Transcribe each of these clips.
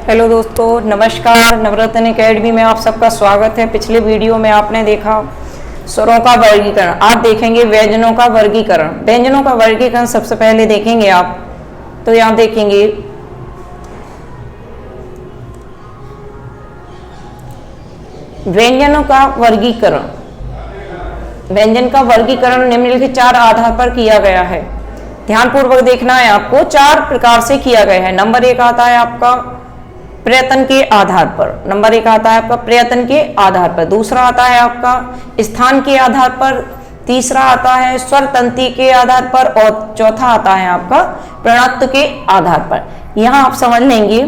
Hello दोस्तों, नमस्कार। नवरत्न academy में आप सबका स्वागत है। पिछले वीडियो में आपने देखा स्वरों का वर्गीकरण। आज देखेंगे व्यंजनों का वर्गीकरण। व्यंजनों का वर्गीकरण सबसे पहले देखेंगे आप, तो यहाँ देखेंगे व्यंजनों का वर्गीकरण। व्यंजन का वर्गीकरण निम्नलिखित चार आधार पर किया गया है। ध्यानपूर्वक देखना है आपको। चार प्रकार से किया गया है। नंबर एक आता है आपका प्रयत्न के आधार पर। नंबर एक आता है आपका प्रयत्न के आधार पर। दूसरा आता है आपका स्थान के आधार पर। तीसरा आता है स्वर तंती के आधार पर और चौथा आता है आपका प्रणत्व के आधार पर। यहाँ आप समझ लेंगे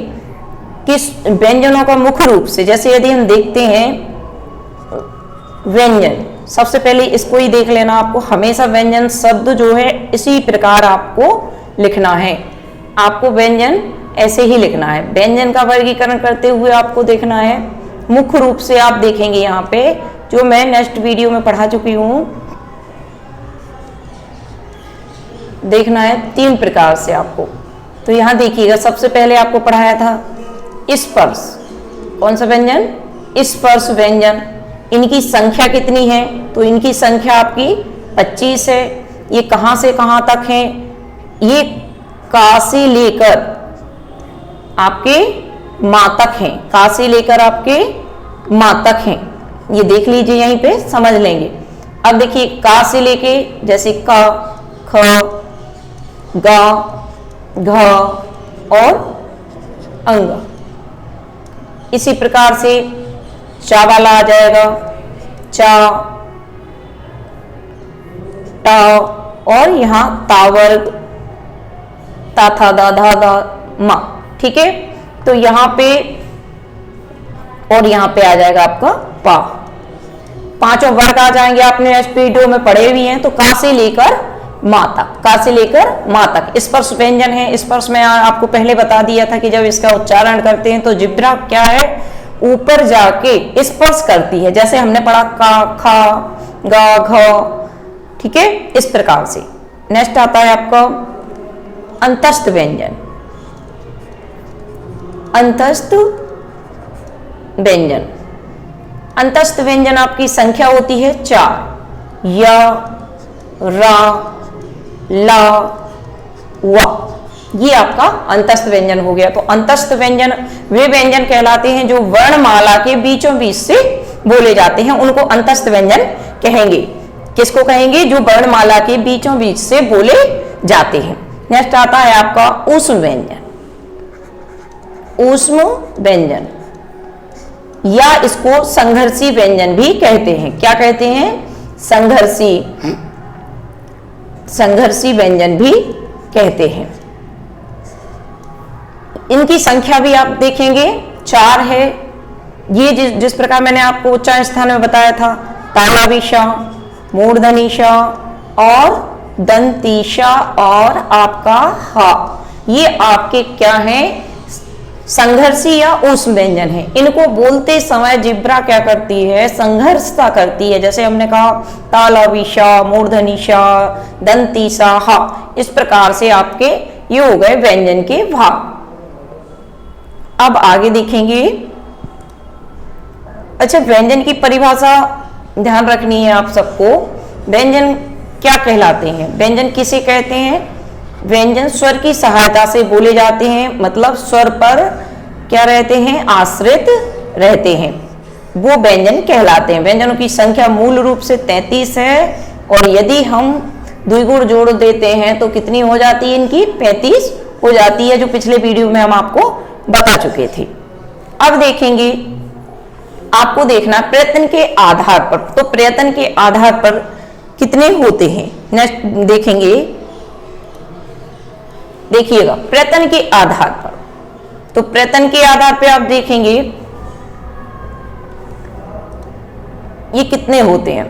कि व्यंजनों का मुख्य रूप से, जैसे यदि हम देखते हैं व्यंजन, सबसे पहले इसको ही देख लेना आपको। हमेशा व्यंजन शब्द जो है इसी प्रकार आपको लिखना है। आपको व्यंजन ऐसे ही लिखना है। व्यंजन का वर्गीकरण करते हुए आपको देखना है, मुख्य रूप से आप देखेंगे यहाँ पे, जो मैं नेक्स्ट वीडियो में पढ़ा चुकी हूँ, देखना है तीन प्रकार से आपको। तो यहाँ देखिएगा, सबसे पहले आपको पढ़ाया था स्पर्श। कौन सा व्यंजन? स्पर्श व्यंजन। इनकी संख्या कितनी है? तो इनकी संख्या आपकी 25 है। ये कहाँ से कहाँ तक है? ये का से लेकर आपके माँ तक हैं। का से लेकर आपके माँ तक हैं। ये देख लीजिए, यहीं पे समझ लेंगे। अब देखिए का से लेके, जैसे क, ख, ग, घ और अंग। इसी प्रकार से चा वाला आ जाएगा, चा, टा और यहाँ ता वर्ग, ता था दा धा दा मा। ठीक है, तो यहाँ पे और यहाँ पे आ जाएगा आपका पा। पांचों वर्ग आ जाएंगे। आपने नेक्स्ट वीडियो में पढ़े भी हैं। तो का से लेकर माँ तक, का से लेकर माँ तक स्पर्श व्यंजन है। स्पर्श में आपको पहले बता दिया था कि जब इसका उच्चारण करते हैं तो जिब्रा क्या है, ऊपर जाके स्पर्श करती है। जैसे हमने पढ़ा का, खा, गा, घ। ठीक है, इस प्रकार से। नेक्स्ट आता है आपका अंतस्थ व्यंजन। अंतस्थ व्यंजन। अंतस्थ व्यंजन आपकी संख्या होती है 4। या, रा, ला, वा। ये आपका अंतस्थ व्यंजन हो गया। तो अंतस्थ व्यंजन वे व्यंजन कहलाते हैं जो वर्णमाला के बीचों बीच से बोले जाते हैं। उनको अंतस्थ व्यंजन कहेंगे। किसको कहेंगे? जो वर्णमाला के बीचों बीच से बोले जाते हैं। नेक्स्ट आता है आपका ऊष्म व्यंजन। ऊष्म व्यंजन या इसको संघर्षी व्यंजन भी कहते हैं। क्या कहते हैं? संघर्षी। संघर्षी व्यंजन भी कहते हैं। इनकी संख्या भी आप देखेंगे 4 है। ये जिस प्रकार मैंने आपको उच्चारण स्थान में बताया था, तालव्य, मूर्धन्य और दंतीशा और आपका हा, ये आपके क्या है? संघर्षी या ऊष्म व्यंजन है। इनको बोलते समय जिब्रा क्या करती है? संघर्षता करती है। जैसे हमने कहा तालव्य, मूर्धन्य, दंतीशा, हा। इस प्रकार से आपके ये हो गए व्यंजन के भाग। अब आगे देखेंगे। अच्छा, व्यंजन की परिभाषा ध्यान रखनी है आप सबको। व्यंजन क्या कहलाते हैं? व्यंजन किसे कहते हैं? व्यंजन स्वर की सहायता से बोले जाते हैं। मतलब स्वर पर क्या रहते हैं? आश्रित रहते हैं। वो व्यंजन कहलाते हैं। व्यंजनों की संख्या मूल रूप से 33 है। और यदि हम द्विगुण जोड़ देते हैं तो कितनी हो जाती है? इनकी 35 हो जाती है, जो पिछले वीडियो में हम आपको बता चुके थे। अब देखेंगे, आपको देखना प्रयत्न के आधार पर। तो प्रयत्न के आधार पर कितने होते हैं? नेक्स्ट देखेंगे। देखिएगा प्रयत्न के आधार पर। तो प्रयत्न के आधार पे आप देखेंगे ये कितने होते हैं।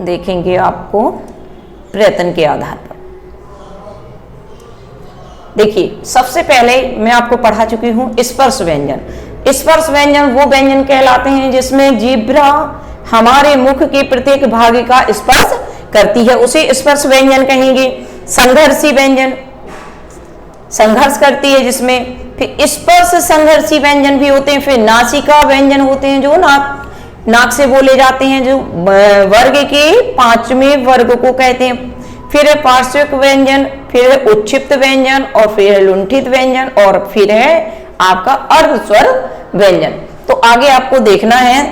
देखेंगे आपको प्रयत्न के आधार पर। देखिए, सबसे पहले मैं आपको पढ़ा चुकी हूं स्पर्श व्यंजन। स्पर्श व्यंजन वो व्यंजन कहलाते हैं जिसमें जिब्रा हमारे मुख के प्रत्येक भाग का स्पर्श करती है, उसे स्पर्श व्यंजन कहेंगे। संघर्षी व्यंजन, संघर्ष करती है जिसमें। फिर स्पर्श संघर्षी व्यंजन भी होते हैं। फिर नासिका व्यंजन होते हैं जो नाक से बोले जाते हैं, जो वर्ग के 5वें वर्ग को कहते हैं। फिर है पार्श्विक व्यंजन, फिर है उच्छिप्त व्यंजन, और फिर है लुंठित व्यंजन, और फिर है आपका अर्धस्वर व्यंजन। तो आगे आपको देखना है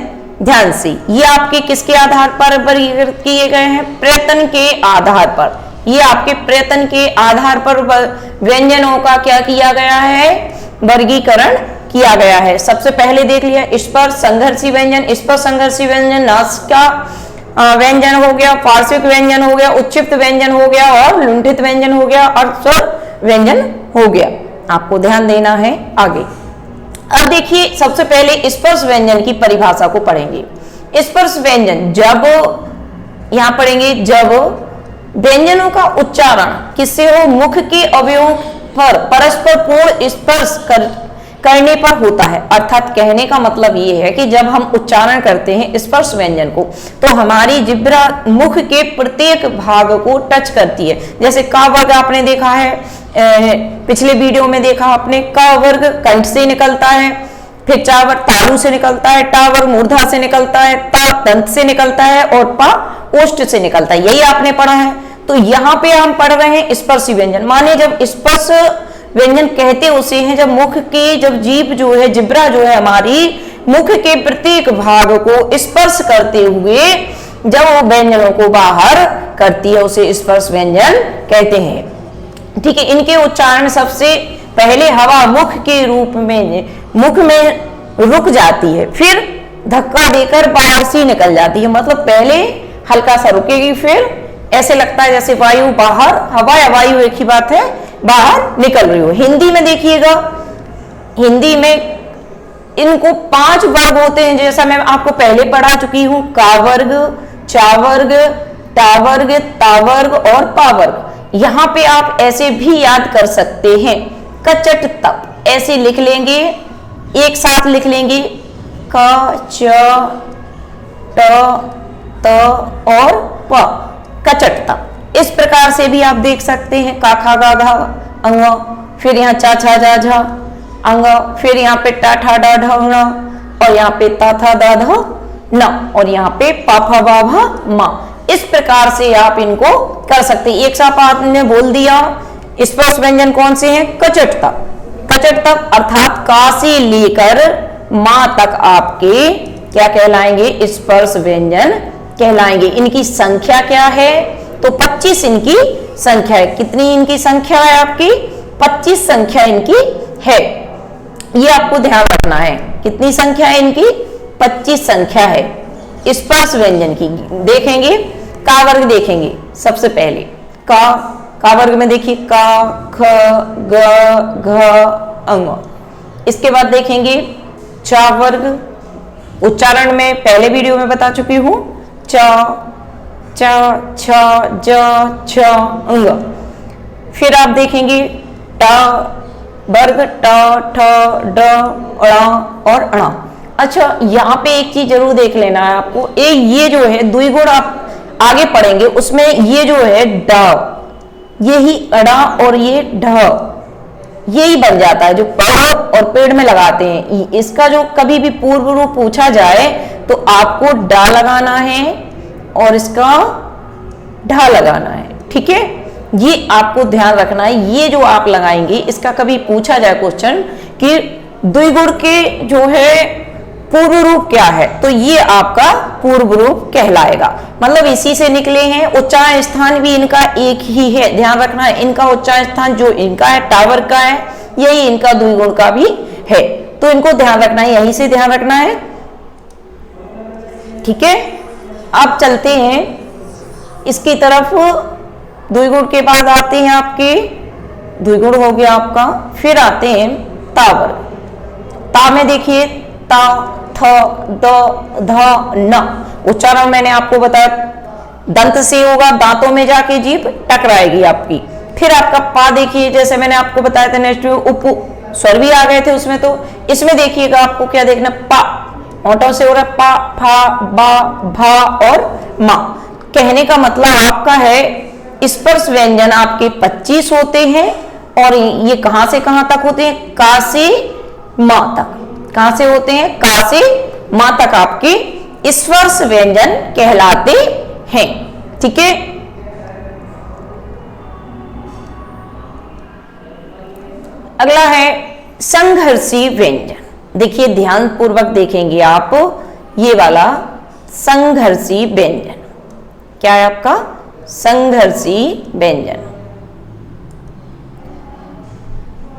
ध्यान से, ये आपके किसके आधार पर वर्गीकृत किए गए हैं? प्रयत्न के आधार पर। ये आपके प्रयत्न के आधार पर व्यंजनों का क्या किया गया है? वर्गीकरण किया गया है। सबसे पहले देख लिया स्पर्श संघर्षी व्यंजन। स्पर्श संघर्षी व्यंजन नासिका व्यंजन हो गया, पार्श्विक व्यंजन हो गया, उच्छिप्त व्यंजन हो गया, और लुंठित व्यंजन हो गया, और स्वर व्यंजन हो गया। आपको ध्यान देना है आगे। अब देखिए सबसे पहले स्पर्श व्यंजन की परिभाषा को पढ़ेंगे। स्पर्श व्यंजन जब यहां पढ़ेंगे, जब व्यंजनों का उच्चारण किससे हो? मुख के अवयवों पर परस्पर पूर्ण स्पर्श करने पर होता है। अर्थात कहने का मतलब ये है कि जब हम उच्चारण करते हैं स्पर्श व्यंजन को, तो हमारी जिह्वा मुख के प्रत्येक भाग को टच करती है। जैसे का वर्ग आपने देखा है, पिछले वीडियो में देखा आपने, का वर्ग कंठ से निकलता है, फिर चा वर्ग तालु से निकलता है, टा वर्ग मूर्धा से निकलता है, ता दंत से निकलता है, और पा ओष्ठ से निकलता है। यही आपने पढ़ा है। तो यहाँ पे हम पढ़ रहे हैं स्पर्शी व्यंजन। माने जब स्पर्श व्यंजन कहते उसे हैं जब मुख के, जब जीभ जो है, जिब्रा जो है हमारी मुख के प्रत्येक भाग को स्पर्श करते हुए जब वो व्यंजनों को बाहर करती है, उसे स्पर्श व्यंजन कहते हैं। ठीक है। इनके उच्चारण सबसे पहले हवा मुख के रूप में मुख में रुक जाती है, फिर धक्का देकर बाहर से निकल जाती है। मतलब पहले हल्का सा रुकेगी, फिर ऐसे लगता है जैसे वायु बाहर, हवा या वायु एक ही बात है, बाहर निकल रही हो। हिंदी में देखिएगा, हिंदी में इनको 5 वर्ग होते हैं, जैसा मैं आपको पहले पढ़ा चुकी हूं। का वर्ग, चा वर्ग, टा वर्ग, ता वर्ग और पा वर्ग। यहां पे आप ऐसे भी याद कर सकते हैं, कचट तप, ऐसे लिख लेंगे, एक साथ लिख लेंगे, क च ट त और प, कचट तप। इस प्रकार से भी आप देख सकते हैं, का खा गा घा अंग, फिर यहाँ चा छा जा झा अंग, फिर यहाँ पे टा ठा डा ढ ण, और यहाँ पे ता था दा ध न, और यहाँ पे पा फा बा भा मा। इस प्रकार से आप इनको कर सकते हैं। एक साथ आपने बोल दिया। स्पर्श व्यंजन कौन से हैं? कचट तप। कचट तप अर्थात का से लेकर मां तक आपके क्या कहलाएंगे? स्पर्श व्यंजन कहलाएंगे। इनकी संख्या क्या है? तो 25 इनकी संख्या है। कितनी इनकी संख्या है आपकी? 25 संख्या इनकी है। ये आपको ध्यान रखना है। कितनी संख्या है इनकी? 25 संख्या है स्पर्श व्यंजन की। देखेंगे का वर्ग, देखेंगे सबसे पहले का वर्ग में देखिए का ख ग घ अंग। इसके बाद देखेंगे चा वर्ग। उच्चारण में पहले वीडियो में बता चुकी हूं, चा च छ ज छ अंग। फिर आप देखेंगे टा वर्ग, ट ठ ड ण और अणा। अच्छा, यहाँ पे एक चीज जरूर देख लेना है आपको, ये जो है द्विगुण आप आगे पढ़ेंगे, उसमें ये जो है ड, यही अड़ा और ये ढ, यही बन जाता है जो प और पेड़ में लगाते हैं। इसका जो कभी भी पूर्व रूप पूछा जाए तो आपको डा लगाना है और इसका ढा लगाना है। ठीक है, ये आपको ध्यान रखना है। ये जो आप लगाएंगे, इसका कभी पूछा जाए क्वेश्चन कि द्विगुण के जो है पूर्व रूप क्या है, तो ये आपका पूर्व रूप कहलाएगा। मतलब इसी से निकले हैं। उच्चारण स्थान भी इनका एक ही है, ध्यान रखना है। इनका उच्चारण स्थान जो इनका है टावर का है, यही इनका द्विगुण का भी है, तो इनको ध्यान रखना है, यहीं से ध्यान रखना है। ठीक है, अब चलते हैं इसकी तरफ। द्विगुण के बाद आते हैं आपके, द्विगुण हो गया आपका, फिर आते हैं ता वर्ग। ता में देखिए ता थ द ध न। उच्चारण मैंने आपको बताया दंत से होगा, दांतों में जाके जीभ टकराएगी आपकी। फिर आपका पा देखिए, जैसे मैंने आपको बताया था नेक्स्ट उप स्वर भी आ गए थे उसमें, तो इसमें देखिएगा आपको क्या देखना, पा होंठों से हो रहा है, पा फा बा भा और मा। कहने का मतलब आपका है स्पर्श व्यंजन आपके 25 होते हैं और ये कहां से कहां तक होते हैं? का से मां तक। कहां से होते हैं? का से मां तक आपके स्पर्श व्यंजन कहलाते हैं। ठीक है, अगला है संघर्षी व्यंजन। देखिए ध्यान पूर्वक देखेंगे आप, ये वाला संघर्षी व्यंजन क्या है आपका? संघर्षी व्यंजन,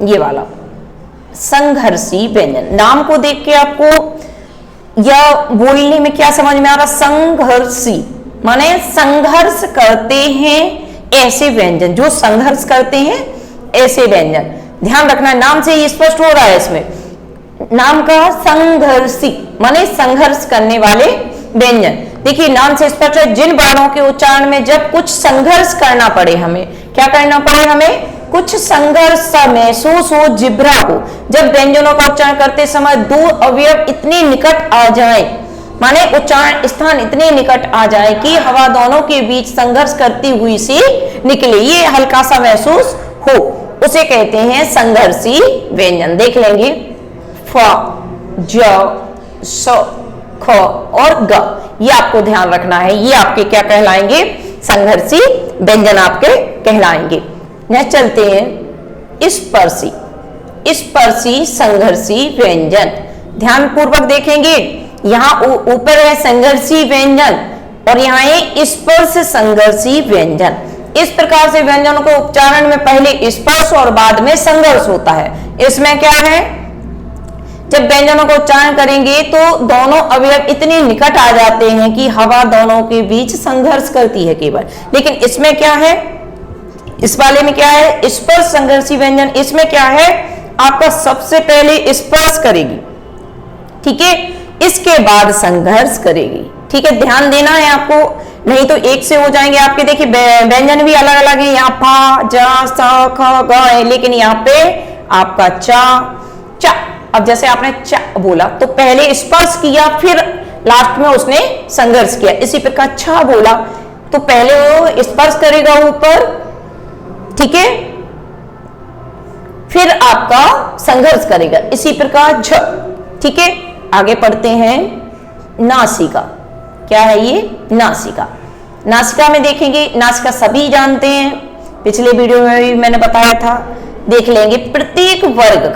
ये वाला संघर्षी व्यंजन। नाम को देख के आपको या बोलने में क्या समझ में आ रहा? संघर्षी माने संघर्ष करते हैं ऐसे व्यंजन, जो संघर्ष करते हैं ऐसे व्यंजन। ध्यान रखना, नाम से ये स्पष्ट हो रहा है, इसमें नाम का संघर्षी माने संघर्ष करने वाले व्यंजन। देखिए नाम से स्पष्ट है, जिन वर्णों के उच्चारण में जब कुछ संघर्ष करना पड़े, हमें क्या करना पड़े? हमें कुछ संघर्ष महसूस हो जिब्रा को, जब व्यंजनों का उच्चारण करते समय दो अवयव इतने निकट आ जाए, माने उच्चारण स्थान इतने निकट आ जाए कि हवा दोनों के बीच संघर्ष करती हुई सी निकले, ये हल्का सा महसूस हो, उसे कहते हैं संघर्षी व्यंजन। देख लेंगे, फ, ज, स, ख और ग, ये आपको ध्यान रखना है, ये आपके क्या कहलाएंगे? संघर्षी व्यंजन आपके कहलाएंगे। नेक्स्ट चलते हैं स्पर्शी। स्पर्शी संघर्षी व्यंजन, ध्यान पूर्वक देखेंगे, यहां ऊपर है संघर्षी व्यंजन और यहाँ है स्पर्श संघर्षी व्यंजन। इस प्रकार से व्यंजनों के उच्चारण में पहले स्पर्श और बाद में संघर्ष होता है। इसमें क्या है? जब व्यंजनों का उच्चारण करेंगे तो दोनों अवयव इतने निकट आ जाते हैं कि हवा दोनों के बीच संघर्ष करती है केवल। लेकिन इसमें क्या है? इस वाले में क्या है? स्पर्श संघर्षी व्यंजन। इसमें क्या है? आपका सबसे पहले स्पर्श करेगी, ठीक है, इसके बाद संघर्ष करेगी। ठीक है, ध्यान देना है आपको, नहीं तो एक से हो जाएंगे आपके। देखिए व्यंजन भी अलग अलग है, यहाँ फा, जा, सा, ख, ग है, लेकिन यहाँ पे आपका चा, चा। अब जैसे आपने चा बोला तो पहले स्पर्श किया, फिर लास्ट में उसने संघर्ष किया। इसी प्रकार छा बोला तो पहले वो स्पर्श करेगा ऊपर, ठीक है, फिर आपका संघर्ष करेगा। इसी प्रकार झ, ठीक है। आगे पढ़ते हैं नासिका। क्या है ये? नासिका। नासिका में देखेंगे, नासिका सभी जानते हैं, पिछले वीडियो में भी मैंने बताया था। देख लेंगे प्रत्येक वर्ग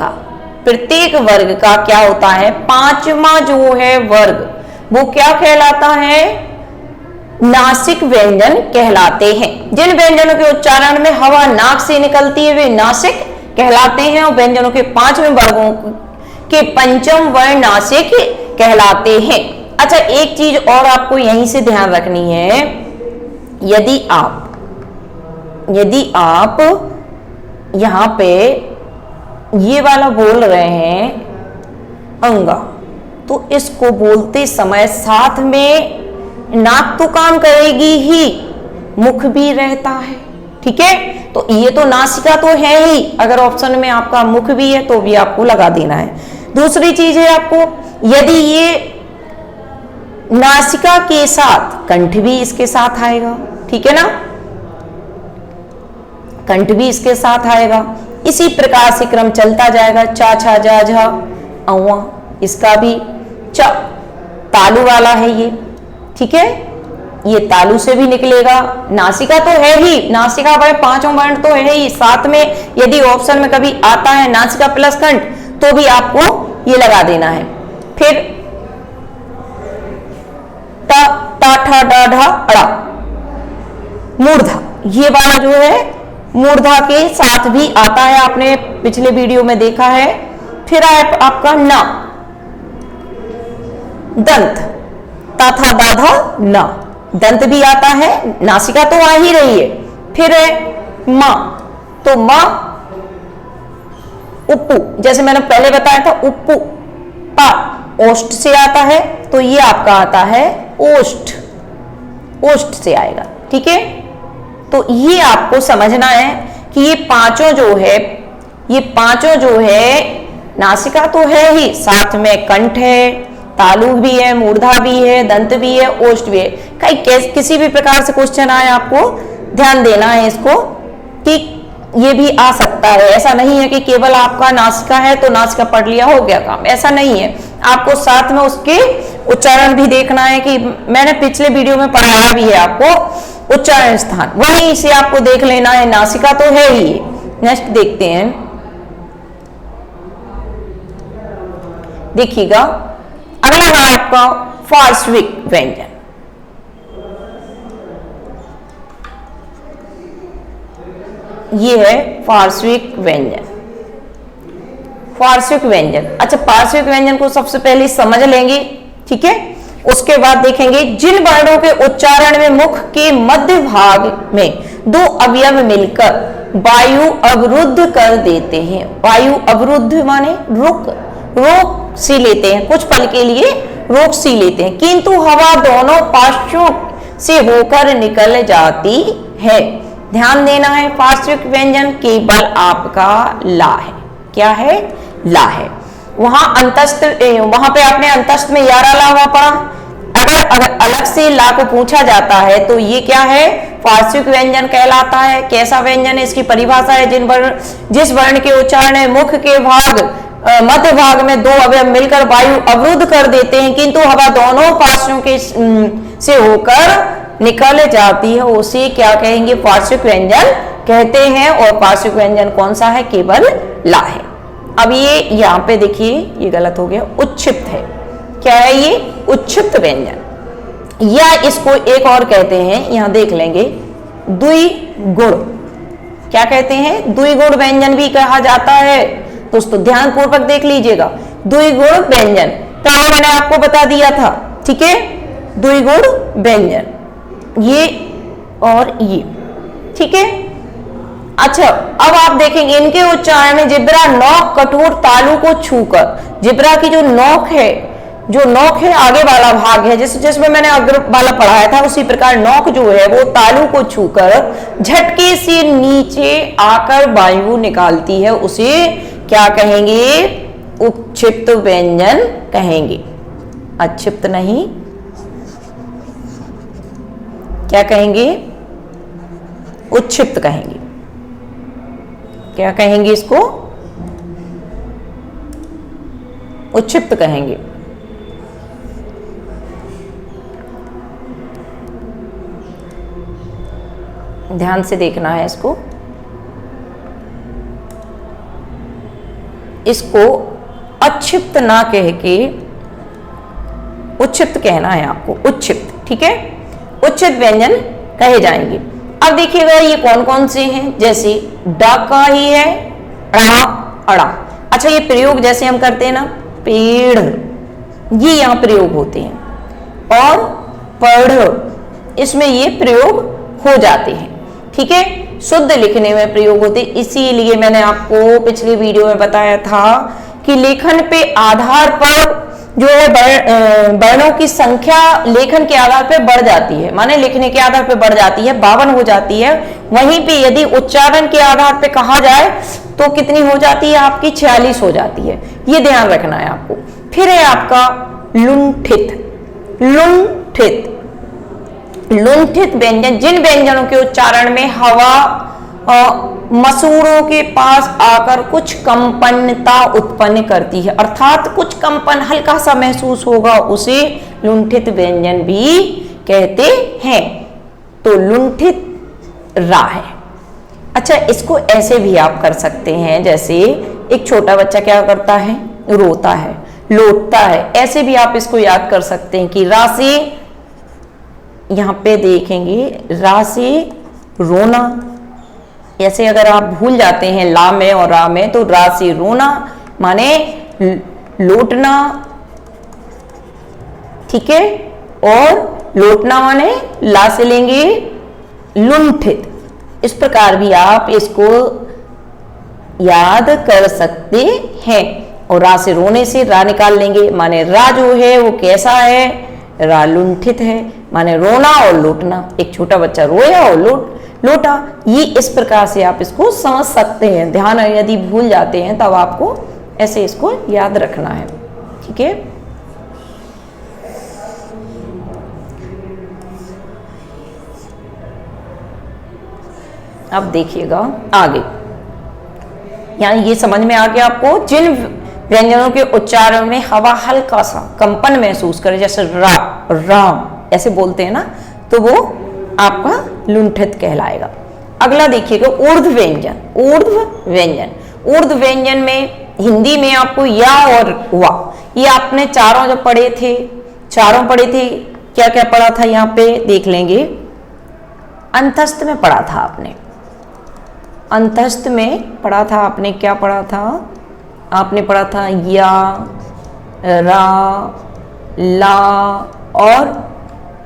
का क्या होता है? पांचवा जो है वर्ग, वो क्या कहलाता है? नासिक व्यंजन कहलाते हैं। जिन व्यंजनों के उच्चारण में हवा नाक से निकलती है वे नासिक कहलाते हैं, और व्यंजनों के पांचवें वर्गों के पंचम वर्ण नासिक कहलाते हैं। अच्छा, एक चीज और आपको यहीं से ध्यान रखनी है, यदि आप यहां पे ये वाला बोल रहे हैं अंगा, तो इसको बोलते समय साथ में नाक तो काम करेगी ही, मुख भी रहता है, ठीक है। तो ये तो नासिका तो है ही, अगर ऑप्शन में आपका मुख भी है तो भी आपको लगा देना है। दूसरी चीज है आपको, यदि ये नासिका के साथ कंठ भी इसके साथ आएगा, ठीक है ना, कंठ भी इसके साथ आएगा। इसी प्रकार से क्रम चलता जाएगा, चा, छा, जा, झा, औवा, इसका भी च, तालु वाला है ये, ठीक है, ये तालु से भी निकलेगा। नासिका तो है ही, नासिका वह पांचों वर्ण तो है ही, साथ में यदि ऑप्शन में कभी आता है नासिका प्लस कंठ तो भी आपको ये लगा देना है। फिर टा, टा, ठा, डा, ढा, अड़ा, मूर्धा, ये वाला जो है मूर्धा के साथ भी आता है, आपने पिछले वीडियो में देखा है। फिर आपका ना, दंत, ताथा, दाधा, ना, दंत भी आता है, नासिका तो आ ही रही है। फिर है मां, तो मां, उप्पू, जैसे मैंने पहले बताया था, उप्पू, पा, ओष्ठ से आता है, तो ये आपका आता है ओष्ठ, ओष्ठ से आएगा, ठीक है। तो ये आपको समझना है कि ये पांचों जो है नासिका तो है ही, साथ में कंठ है, तालु भी है, मूर्धा भी है, दंत भी है, ओष्ठ भी है। कहीं किसी भी प्रकार से क्वेश्चन आए आपको ध्यान देना है इसको कि ये भी आ सकता है। ऐसा नहीं है कि केवल आपका नासिका है तो नासिका पढ़ लिया हो गया काम, ऐसा नहीं है। आपको साथ में उसके उच्चारण भी देखना है कि मैंने पिछले वीडियो में पढ़ाया भी है आपको उच्चारण स्थान, वहीं इसे आपको देख लेना है। नासिका तो है ही। नेक्स्ट देखते हैं, देखिएगा अगला है आपका पार्श्विक व्यंजन। ये है पार्श्विक व्यंजन। पार्श्विक व्यंजन, अच्छा पार्श्विक व्यंजन को सबसे पहले समझ लेंगे, ठीक है। उसके बाद देखेंगे जिन वर्णों के उच्चारण में मुख के मध्य भाग में दो अवयव मिलकर वायु अवरुद्ध कर देते हैं। वायु अवरुद्ध माने रोक सी लेते हैं, कुछ पल के लिए रोक सी लेते हैं, किंतु हवा दोनों पार्श्वों से होकर निकल जाती है। ध्यान देना है, पार्श्विक व्यंजन केवल आपका ला है। क्या है? ला है। वहां अंतस्थ, वहां पे आपने अंतस्थ में यारा ला हुआ पढ़ा। अगर अलग से ला को पूछा जाता है तो ये क्या है? पार्श्विक व्यंजन कहलाता है। कैसा व्यंजन है? इसकी परिभाषा है जिस वर्ण के उच्चारण में मुख के मध्य भाग में दो अवयव मिलकर वायु अवरुद्ध कर देते हैं, किंतु हवा दोनों पार्श्वों के से होकर निकल जाती है, उसे क्या कहेंगे? पार्श्विक व्यंजन कहते हैं। और पार्श्विक व्यंजन कौन सा है? केवल ला है। अब ये यहाँ पे देखिए, ये गलत हो गया, उच्छिप्त है। क्या है ये? उच्छिप्त व्यंजन, या इसको एक और कहते हैं, यहां देख लेंगे, द्विगुण। क्या कहते हैं? द्विगुण व्यंजन भी कहा जाता है। दोस्तों ध्यान पूर्वक देख लीजिएगा, द्विगुण व्यंजन पहले मैंने आपको बता दिया था, ठीक है। द्विगुण व्यंजन ये और ये, ठीक है। अच्छा, अब आप देखेंगे इनके उच्चारण में जिब्रा नोक कठोर तालु को छूकर, जिब्रा की जो नोक है आगे वाला भाग है, जिसमें मैंने अग्र वाला पढ़ाया था, उसी प्रकार नोक जो है वो तालु को छूकर झटके से नीचे आकर वायु निकालती है, उसे क्या कहेंगे? उच्छिप्त व्यंजन कहेंगे। अक्षिप्त नहीं, क्या कहेंगे? उच्छिप्त कहेंगे। क्या कहेंगे इसको? उच्छिप्त कहेंगे। ध्यान से देखना है इसको। इसको अक्षिप्त ना कह के उच्छिप्त कहना है आपको, उच्छिप्त, ठीक है। उच्छिप्त व्यंजन कहे जाएंगे। अब देखिएगा ये कौन कौन से हैं, जैसे डाका ही है, अड़ा अड़ा। अच्छा, ये प्रयोग जैसे हम करते हैं ना, पेड़, ये यहां प्रयोग होते हैं, और पढ़, इसमें ये प्रयोग हो जाते हैं, ठीक है। शुद्ध लिखने में प्रयोग होते, इसीलिए मैंने आपको पिछले वीडियो में बताया था कि लेखन पे आधार पर जो वर्णों की संख्या लेखन के आधार पर बढ़ जाती है, माने लिखने के आधार पर बढ़ जाती है, 52 हो जाती है। वहीं पे यदि उच्चारण के आधार पे कहा जाए तो कितनी हो जाती है? आपकी 46 हो जाती है। ये ध्यान रखना है आपको। फिर है आपका लुंठित। लुंठित व्यंजन, जिन व्यंजनों के उच्चारण में हवा मसूड़ों के पास आकर कुछ कंपनता उत्पन्न करती है, अर्थात कुछ कंपन हल्का सा महसूस होगा, उसे लुंठित व्यंजन भी कहते हैं। तो लुंठित रा है। अच्छा, इसको ऐसे भी आप कर सकते हैं, जैसे एक छोटा बच्चा क्या करता है? रोता है, लोटता है। ऐसे भी आप इसको याद कर सकते हैं कि रा से, यहां पे देखेंगे, रा से रोना। ऐसे अगर आप भूल जाते हैं ला में और रा में, तो रा से रोना माने लोटना, ठीक है। और लोटना माने ला से लेंगे लुंठित। इस प्रकार भी आप इसको याद कर सकते हैं। और रा से रोने से रा निकाल लेंगे, माने रा जो है वो कैसा है? रा लुंठित है, माने रोना और लोटना। एक छोटा बच्चा रोया और लोटा। ये इस प्रकार से आप इसको समझ सकते हैं। ध्यान यदि भूल जाते हैं तब आपको ऐसे इसको याद रखना है, ठीक है। अब देखिएगा आगे, यानी ये समझ में आ गया आपको, जिन व्यंजनों के उच्चारण में हवा हल्का सा कंपन महसूस करे, जैसे रा, राम ऐसे बोलते हैं ना, तो वो आपका लुंठित कहलाएगा। अगला देखिएगा ऊर्ध्व व्यंजन। ऊर्ध्व व्यंजन, ऊर्ध्व व्यंजन में हिंदी में आपको या और वा, ये आपने चारों जब पढ़े थे, चारों पढ़े थे, क्या क्या पढ़ा था यहाँ पे देख लेंगे। अंतस्थ में पढ़ा था आपने, अंतस्थ में पढ़ा था आपने, क्या पढ़ा था आपने, पढ़ा था या, रा, ला और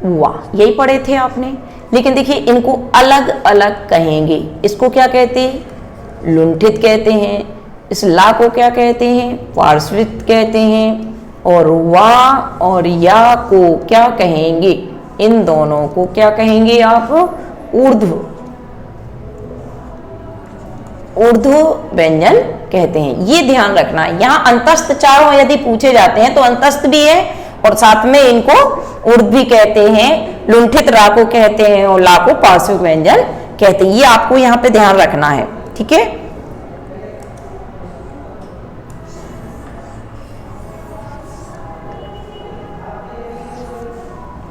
वा, यही पढ़े थे आपने। लेकिन देखिए इनको अलग अलग कहेंगे, इसको क्या कहते हैं, लुंठित कहते हैं, इस ला को क्या कहते हैं, पार्श्वित कहते हैं, और वा और या को क्या कहेंगे, इन दोनों को क्या कहेंगे आप, ऊर्ध्व, ऊर्ध्व व्यंजन कहते हैं। ये ध्यान रखना है। यहाँ अंतस्थ चारों यदि पूछे जाते हैं तो अंतस्थ भी है और साथ में इनको ऊर्ध्व भी कहते हैं, लुंठित रा को कहते हैं और ला को पार्श्विक व्यंजन कहते हैं। ये आपको यहाँ पे ध्यान रखना है, ठीक है।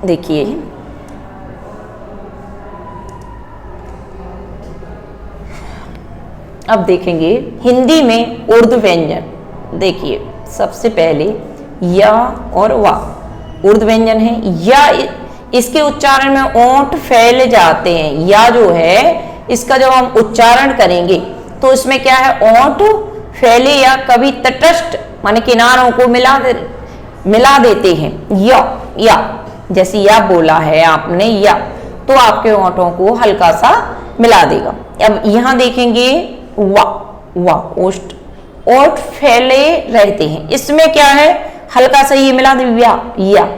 देखिए अब देखेंगे हिंदी में ऊर्ध्व व्यंजन। देखिए सबसे पहले या और वा ऊर्ध्व व्यंजन है, या इसके उच्चारण में ओंठ फैल जाते हैं। या जो है इसका जब हम उच्चारण करेंगे तो इसमें क्या है, ओंठ फैले या कभी तटस्थ माने किनारों को मिला देते हैं। या जैसे या बोला है आपने या, तो आपके ओंठों को हल्का सा मिला देगा। अब यहाँ देखेंगे वा ओठ फैले रहते हैं, इसमें क्या है, हल्का सा ये मिला दे या।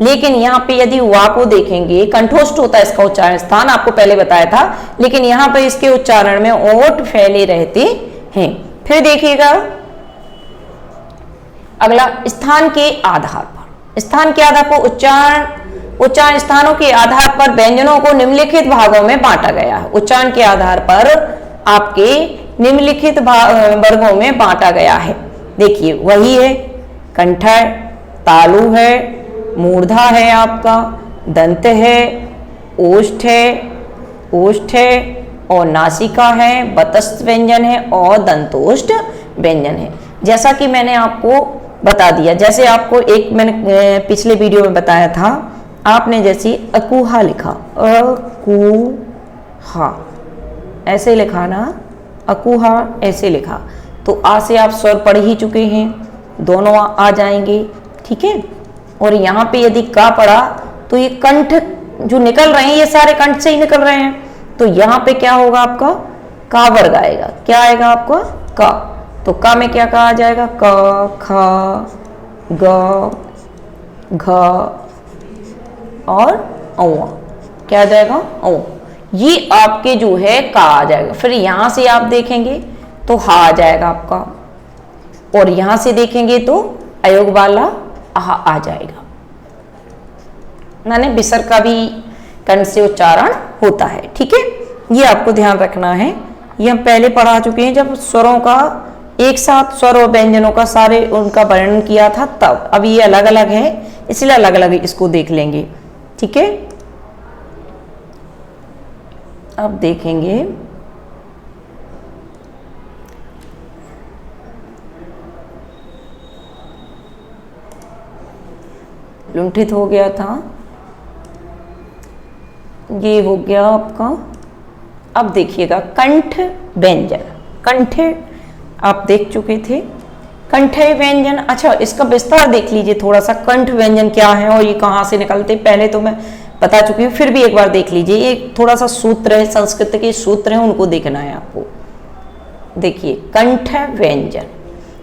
लेकिन यहाँ पे यदि वा को देखेंगे कंठोष्ठ होता है इसका उच्चारण स्थान, आपको पहले बताया था, लेकिन यहाँ पे इसके उच्चारण में ओठ फैले रहते हैं। फिर देखिएगा अगला स्थान के आधार पर, स्थान के आधार पर उच्चारण स्थानों के आधार पर व्यंजनों को निम्नलिखित भागों में बांटा गया है। उच्चारण के आधार पर आपके निम्नलिखित वर्गों में बांटा गया है। देखिए वही है, कंठ है, तालु है, मूर्धा है, आपका दंत है, ओष्ठ है और नासिका है, बतस्थ व्यंजन है और दंतोष्ठ व्यंजन है। जैसा कि मैंने आपको बता दिया, जैसे आपको एक मैंने पिछले वीडियो में बताया था, आपने जैसे अकुहा लिखा, अकुहा ऐसे लिखा ना, अकुहा ऐसे लिखा, तो आ से आप स्वर पढ़ ही चुके हैं, दोनों आ जाएंगे, ठीक है। और यहाँ पे यदि का पढ़ा तो ये कंठ जो निकल रहे हैं ये सारे कंठ से ही निकल रहे हैं, तो यहाँ पे क्या होगा आपका, का वर्ग आएगा। क्या आएगा आपका, का। तो का में क्या कहा जाएगा, क, ख, ग, घ और औ, क्या आ जाएगा, औ। ये आपके जो है का आ जाएगा। फिर यहां से आप देखेंगे तो हा आ जाएगा आपका, और यहां से देखेंगे तो अयोग वाला आहा आ जाएगा। माने विसर्ग का भी कंठ से उच्चारण होता है, ठीक है। ये आपको ध्यान रखना है। ये हम पहले पढ़ा चुके हैं जब स्वरों का एक साथ स्वर और व्यंजनों का सारे उनका वर्णन किया था तब। अब ये अलग अलग है इसलिए अलग अलग इसको देख लेंगे, ठीक है। अब देखेंगे लुंठित हो गया था, ये हो गया आपका। अब देखिएगा कंठ व्यंजन। कंठ आप देख चुके थे, कंठ व्यंजन। अच्छा इसका विस्तार देख लीजिए थोड़ा सा, कंठ व्यंजन क्या है और ये कहाँ से निकलते, पहले तो मैं बता चुकी हूँ, फिर भी एक बार देख लीजिए। ये थोड़ा सा सूत्र है, संस्कृत के सूत्र हैं, उनको देखना है आपको। देखिए कंठ व्यंजन,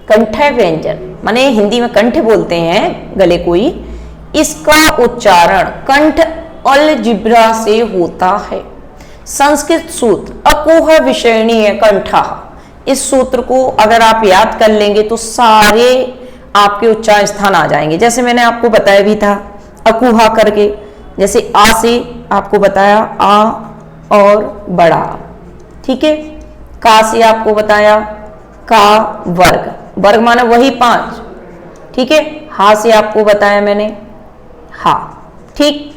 कंठ व्यंजन माने हिंदी में कंठ बोलते हैं गले को ही, इसका उच्चारण कंठ अलजिब्रा से होता है। संस्कृत सूत्र अकुह विषयणीय कंठा, इस सूत्र को अगर आप याद कर लेंगे तो सारे आपके उच्चारण स्थान आ जाएंगे। जैसे मैंने आपको बताया भी था अकुहा करके, जैसे आ से आपको बताया आ और बड़ा, ठीक है। का से आपको बताया का वर्ग, वर्ग माने वही 5, ठीक है। हा से आपको बताया मैंने हा, ठीक।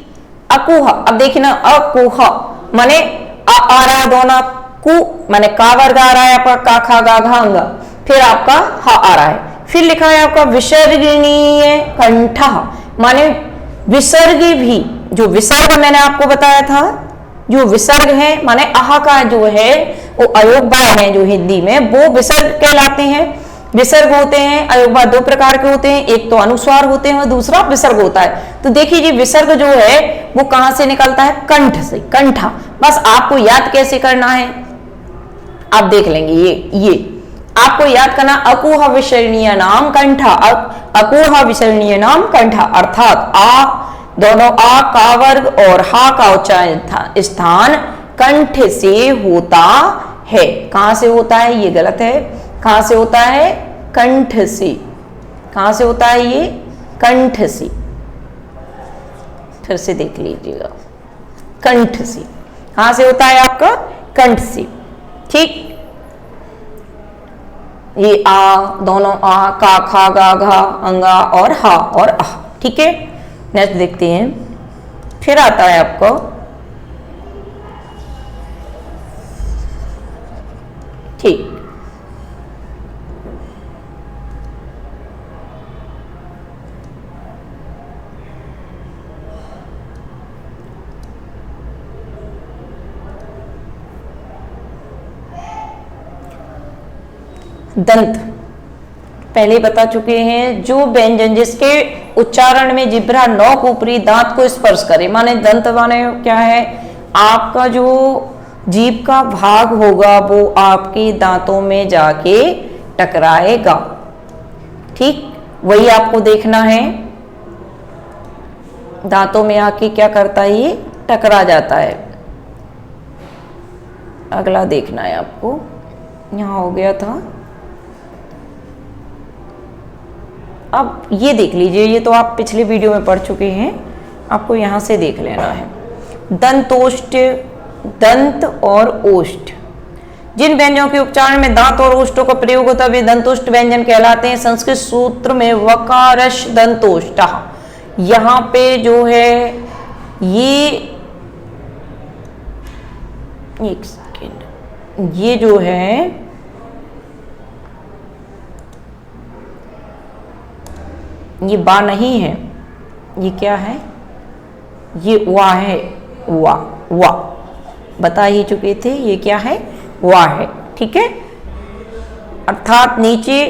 अकुहा, अब देखिए ना, अकुहा माने आ रहा है दोनों, कु माने का वर्ग आ रहा है आपका, का खा गा घा अंगा, फिर आपका हा आ रहा है, फिर लिखा है आपका विसर्गणीय कंठ, माने विसर्ग भी, जो विसर्ग मैंने आपको बताया था, जो विसर्ग है माने आहा का जो है वो अयोगबा है, जो हिंदी में वो विसर्ग कहलाते हैं। विसर्ग होते हैं अयोगबा 2 प्रकार के होते हैं, एक तो अनुस्वार होते हैं और दूसरा विसर्ग होता है। तो देखिए जी, विसर्ग जो है वो कहां से निकलता है, कंठ से, कंठा। बस आपको याद कैसे करना है आप देख लेंगे, ये आपको याद करना, अकुह विसर्णीय नाम कंठा, अकुह विसर्णीय नाम कंठा, अर्थात आ दोनों आ का वर्ग और हा का उच्चारण स्थान कंठ से होता है। कहां से होता है, ये गलत है, कहां से होता है, कंठ से। कहां से होता है ये, कंठ से। फिर से देख लीजिएगा, कंठ से। कहां से होता है आपका, कंठ से, ठीक। ये आ दोनों आ, का खा गा घा अंगा और हा और आह, ठीक है। नेक्स्ट देखते हैं, फिर आता है आपको ठीक, दंत पहले बता चुके हैं, जो व्यंजन जिसके उच्चारण में जिब्रा नौक ऊपरी दांत को स्पर्श करे, माने दंत माने क्या है, आपका जो जीभ का भाग होगा वो आपके दांतों में जाके टकराएगा, ठीक। वही आपको देखना है, दांतों में आके क्या करता है, ये टकरा जाता है। अगला देखना है आपको, यहां हो गया था, अब ये देख लीजिए, ये तो आप पिछले वीडियो में पढ़ चुके हैं, आपको यहां से देख लेना है। दंतोष्ठ, दंत और ओष्ठ, जिन व्यंजनों के उच्चारण में दांत और ओष्ठों का प्रयोग होता है वे दंतोष्ठ व्यंजन कहलाते हैं। संस्कृत सूत्र में वकारश दंतोष्ठ, यहां पे जो है ये, एक सेकेंड, ये जो है ये बा नहीं है, ये क्या है, ये वा है, वा, वा बता ही चुके थे, ये क्या है, वा है, ठीक है। अर्थात नीचे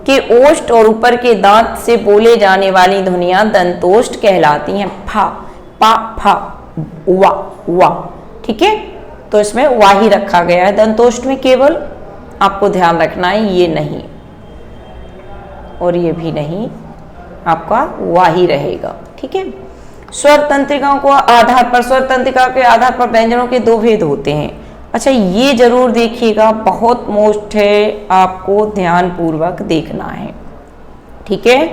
के ओष्ठ और ऊपर के दांत से बोले जाने वाली ध्वनियां दंतोष्ठ कहलाती हैं। फा, पा, फा, वा, वा, ठीक है। तो इसमें वा ही रखा गया है दंतोष्ठ में, केवल आपको ध्यान रखना है, ये नहीं और ये भी नहीं, आपका वा ही रहेगा, ठीक है। स्वर तंत्रिकाओं को आधार पर, स्वर तंत्रिका के आधार पर व्यंजनों के 2 भेद होते हैं। अच्छा, ये जरूर देखिएगा, बहुत मोस्ट है, आपको ध्यान पूर्वक देखना है, ठीक है।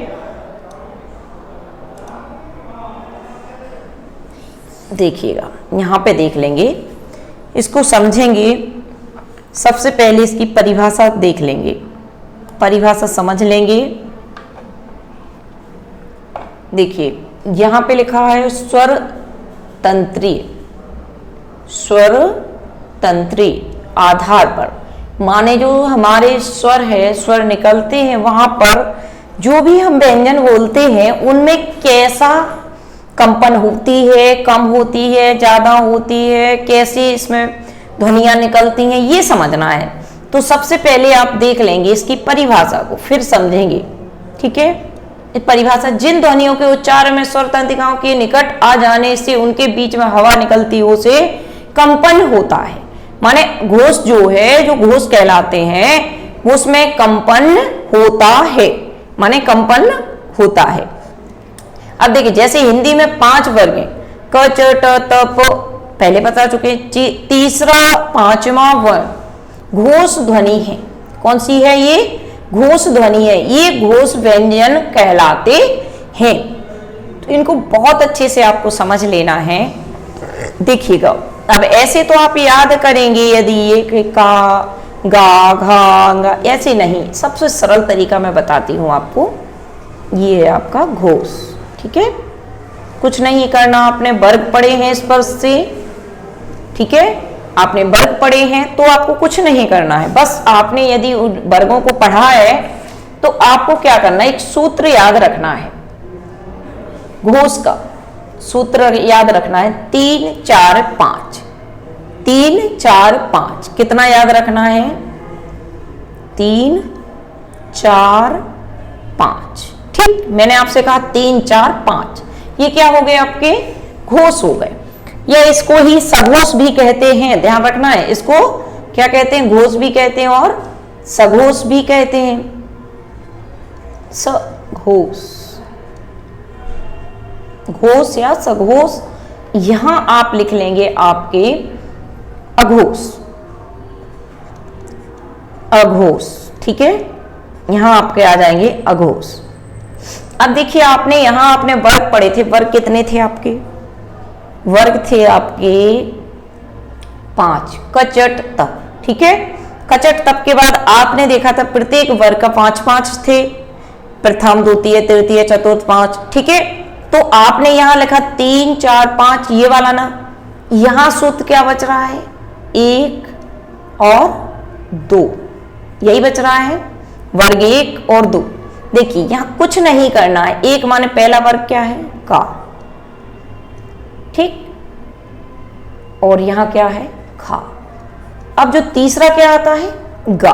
देखिएगा, यहां पे देख लेंगे, इसको समझेंगे। सबसे पहले इसकी परिभाषा देख लेंगे, परिभाषा समझ लेंगे। देखिए यहां पे लिखा है स्वर तंत्रीय, स्वर तंत्री आधार पर, माने जो हमारे स्वर है, स्वर निकलते हैं, वहां पर जो भी हम व्यंजन बोलते हैं उनमें कैसा कंपन होती है, कम होती है, ज्यादा होती है, कैसी इसमें ध्वनियां निकलती हैं, ये समझना है। तो सबसे पहले आप देख लेंगे इसकी परिभाषा को, फिर समझेंगे, ठीक है। परिभाषा, जिन ध्वनियों के उच्चारण में स्वर तंत्रिकाओं के निकट आ जाने से उनके बीच में हवा निकलती हो से कंपन होता है, माने घोष जो है, जो घोष कहलाते हैं उसमें कंपन होता है, माने कंपन होता है। अब देखिए, जैसे हिंदी में 5 वर्ग हैं, क च ट त प, पहले बता चुके। तीसरा 5वां वर्ग घोष ध्वनि है। कौन सी है ये, घोष ध्वनि है, ये घोष व्यंजन कहलाते हैं। तो इनको बहुत अच्छे से आपको समझ लेना है। देखिएगा, अब ऐसे तो आप याद करेंगे यदि ये कि का, गा, घा, गा, ऐसे नहीं, सबसे सरल तरीका मैं बताती हूँ आपको। ये है आपका घोष, ठीक है, कुछ नहीं करना, आपने वर्ग पढ़े हैं स्पर्श से, ठीक है, आपने वर्ग पढ़े हैं तो आपको कुछ नहीं करना है, बस आपने यदि उन वर्गों को पढ़ा है तो आपको क्या करना है, एक सूत्र याद रखना है, घोष का सूत्र याद रखना है 3 4 5। 3 4 5 कितना याद रखना है, 3 4 5, ठीक। मैंने आपसे कहा 3 4 5, ये क्या हो गए आपके घोष हो गए, या इसको ही सघोष भी कहते हैं, ध्यान रखना है, इसको क्या कहते हैं, घोष भी कहते हैं और सघोष भी कहते हैं, सघोष, घोष या सघोष। यहां आप लिख लेंगे आपके अघोष, अघोष, ठीक है, यहां आपके आ जाएंगे अघोष। अब देखिए आपने यहां आपने वर्ग पढ़े थे, वर्ग कितने थे आपके, वर्ग थे आपके 5, कचट तप, ठीक है। कचट तप के बाद आपने देखा था प्रत्येक वर्ग का 5 5 थे, प्रथम द्वितीय तृतीय चतुर्थ 5, ठीक है। तो आपने यहां लिखा 3 4 5 ये वाला ना, यहां सूत्र क्या बच रहा है, 1 और 2, यही बच रहा है, वर्ग 1 और 2। देखिए यहां कुछ नहीं करना है, एक माने पहला वर्ग क्या है, का, ठीक, और यहां क्या है, खा। अब जो तीसरा क्या आता है, गा,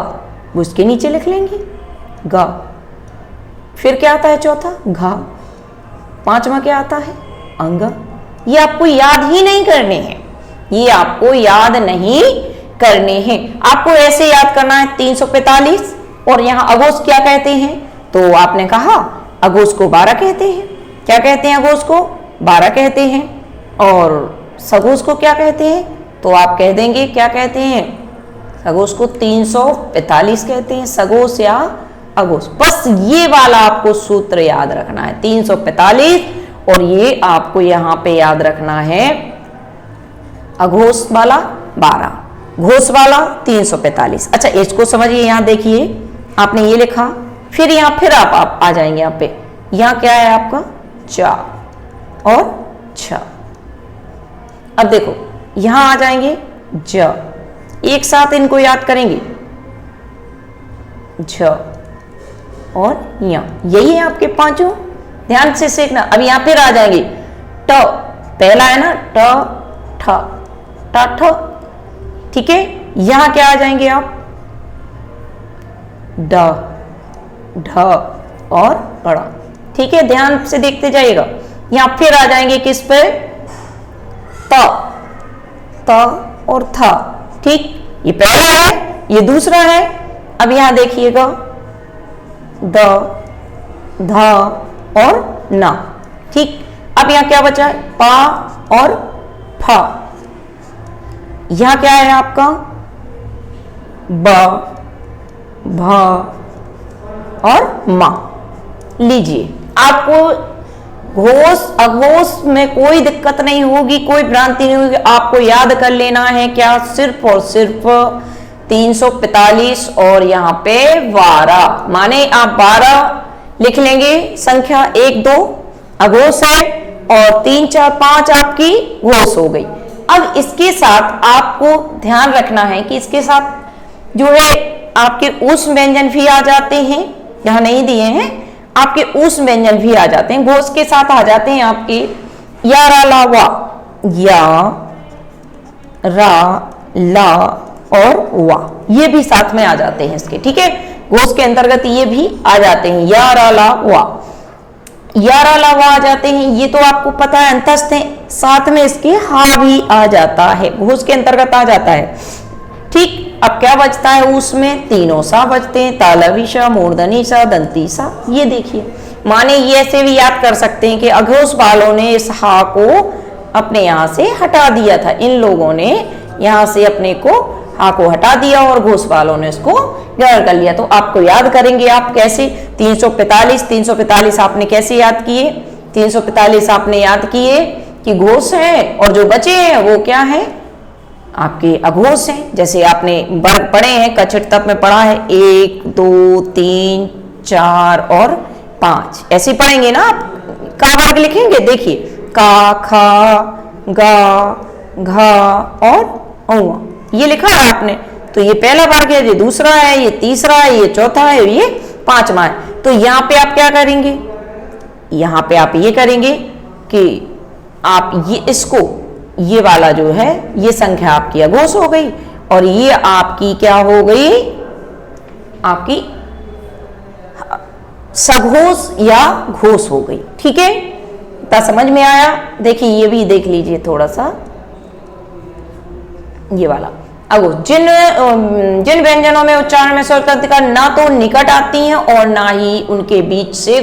उसके नीचे लिख लेंगे गा। फिर क्या आता है चौथा, घा। पांचवा क्या आता है, अंग। ये आपको याद ही नहीं करने हैं, ये आपको याद नहीं करने हैं, आपको ऐसे याद करना है 345। और यहां अघोष क्या कहते हैं, तो आपने कहा अघोष को 12 कहते हैं, क्या कहते हैं, अघोष को 12 कहते हैं। और सघोष को क्या कहते हैं, तो आप कह देंगे क्या कहते हैं, सघोष को 345 कहते हैं, सघोष या अघोष। बस ये वाला आपको सूत्र याद रखना है 345, और ये आपको यहां पे याद रखना है अघोष वाला 12, घोष वाला 345। अच्छा इसको समझिए, यहां देखिए आपने ये लिखा, फिर यहां फिर आप आ जाएंगे यहाँ पे, यहां क्या है आपका 4 और 6। अब देखो यहां आ जाएंगे ज, एक साथ इनको याद करेंगे, ज और या, यही है आपके पांचों, ध्यान से सीखना। अब यहां फिर आ जाएंगे ट, पहला है ना ट ठ, ट ठ, ठीक है। यहां क्या आ जाएंगे आप, ड ढ और बड़ा, ठीक है, ध्यान से देखते जाइएगा। यहां फिर आ जाएंगे किस पे, त, त और थ, ठीक, ये पहला है, ये दूसरा है। अब यहां देखिएगा द, ध और न, ठीक। अब यहां क्या बचा है, पा और फ। यहां क्या है आपका ब, भ और मा। लीजिए आपको घोष अघोष में कोई दिक्कत नहीं होगी, कोई भ्रांति नहीं होगी, आपको याद कर लेना है क्या, सिर्फ और सिर्फ 345 और यहाँ पे 12, माने आप 12 लिख लेंगे, संख्या 1 2 अघोष है और 3 4 5 आपकी घोष हो गई। अब इसके साथ आपको ध्यान रखना है कि इसके साथ जो है आपके ऊष्म व्यंजन भी आ जाते हैं, यहां नहीं दिए हैं, आपके ऊष्म व्यंजन भी आ जाते हैं, घोष के साथ आ जाते हैं आपके या रा ला वा, या रा ला और वा, ये भी साथ में आ जाते हैं इसके, ठीक है, घोष के अंतर्गत ये भी आ जाते हैं, या रा ला वा, या रा ला वा आ जाते हैं। ये तो आपको पता है अंतस्थ है, साथ में इसके हा भी आ जाता है, घोष के अंतर्गत आ जाता है, ठीक। अब क्या बचता है, उसमें तीनों सा बचते हैं, तालवी सा, मूर्धनी सा, दंती सा। ये देखिए, माने ये ऐसे भी याद कर सकते हैं कि अघोष वालों ने इस हा को अपने यहां से हटा दिया था, इन लोगों ने यहां से अपने को हा को हटा दिया और घोष वालों ने इसको ग्रहण कर लिया। तो आपको याद करेंगे आप कैसे, 345 आपने कैसे याद किए, 345 आपने याद किए कि घोष है और जो बचे हैं वो क्या है, आपके अघोष हैं। जैसे आपने वर्ग पढ़े हैं, कचट तप में पढ़ा है 1 2 3 4 और 5, ऐसे पढ़ेंगे ना आप। का वर्ग लिखेंगे, देखिए का, खा, गा, घा और औ, ये लिखा है आपने। तो ये पहला वर्ग है, ये दूसरा है, ये तीसरा है, ये चौथा है और ये पांचवा है। तो यहाँ पे आप क्या करेंगे, यहाँ पे आप ये करेंगे कि आप ये इसको, ये वाला जो है ये संख्या आपकी अघोष हो गई और ये आपकी क्या हो गई, आपकी सघोष या घोष हो गई। ठीक है, इतना समझ में आया। देखिए ये भी देख लीजिए थोड़ा सा, ये वाला अघोष। जिन व्यंजनों में उच्चारण में स्वर तंत्र का ना तो निकट आती हैं और ना ही उनके बीच से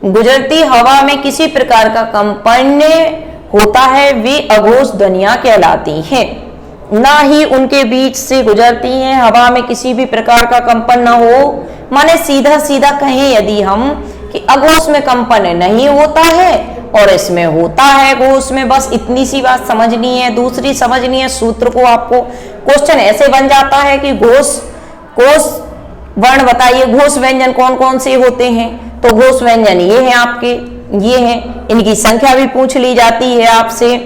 गुजरती हवा में किसी प्रकार का कंपन होता है, वे अघोष ध्वनियां कहलाती हैं। ना ही उनके बीच से गुजरती हैं, हवा में किसी भी प्रकार का कंपन ना हो, माने सीधा सीधा कहें यदि हम कि अघोष में कंपन नहीं होता है और इसमें होता है घोष में, बस इतनी सी बात समझनी है। दूसरी समझनी है सूत्र को आपको। क्वेश्चन ऐसे बन जाता है कि घोष वर्ण बताइए, घोष व्यंजन कौन कौन से होते हैं, तो घोष व्यंजन ये हैं आपके, ये हैं, इनकी संख्या भी पूछ ली जाती है आपसे।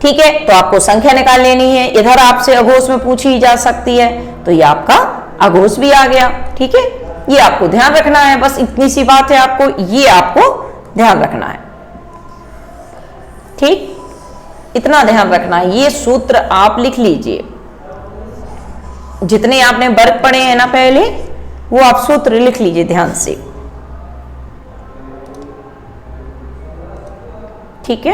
ठीक है, तो आपको संख्या निकाल लेनी है। इधर आपसे अघोष में पूछी जा सकती है, तो ये आपका अघोष भी आ गया। ठीक है, ये आपको ध्यान रखना है, बस इतनी सी बात है आपको, ये आपको ध्यान रखना है। ठीक, इतना ध्यान रखना है। ये सूत्र आप लिख लीजिए, जितने आपने वर्ग पढ़े हैं ना पहले, वो आप सूत्र लिख लीजिए ध्यान से। ठीक है,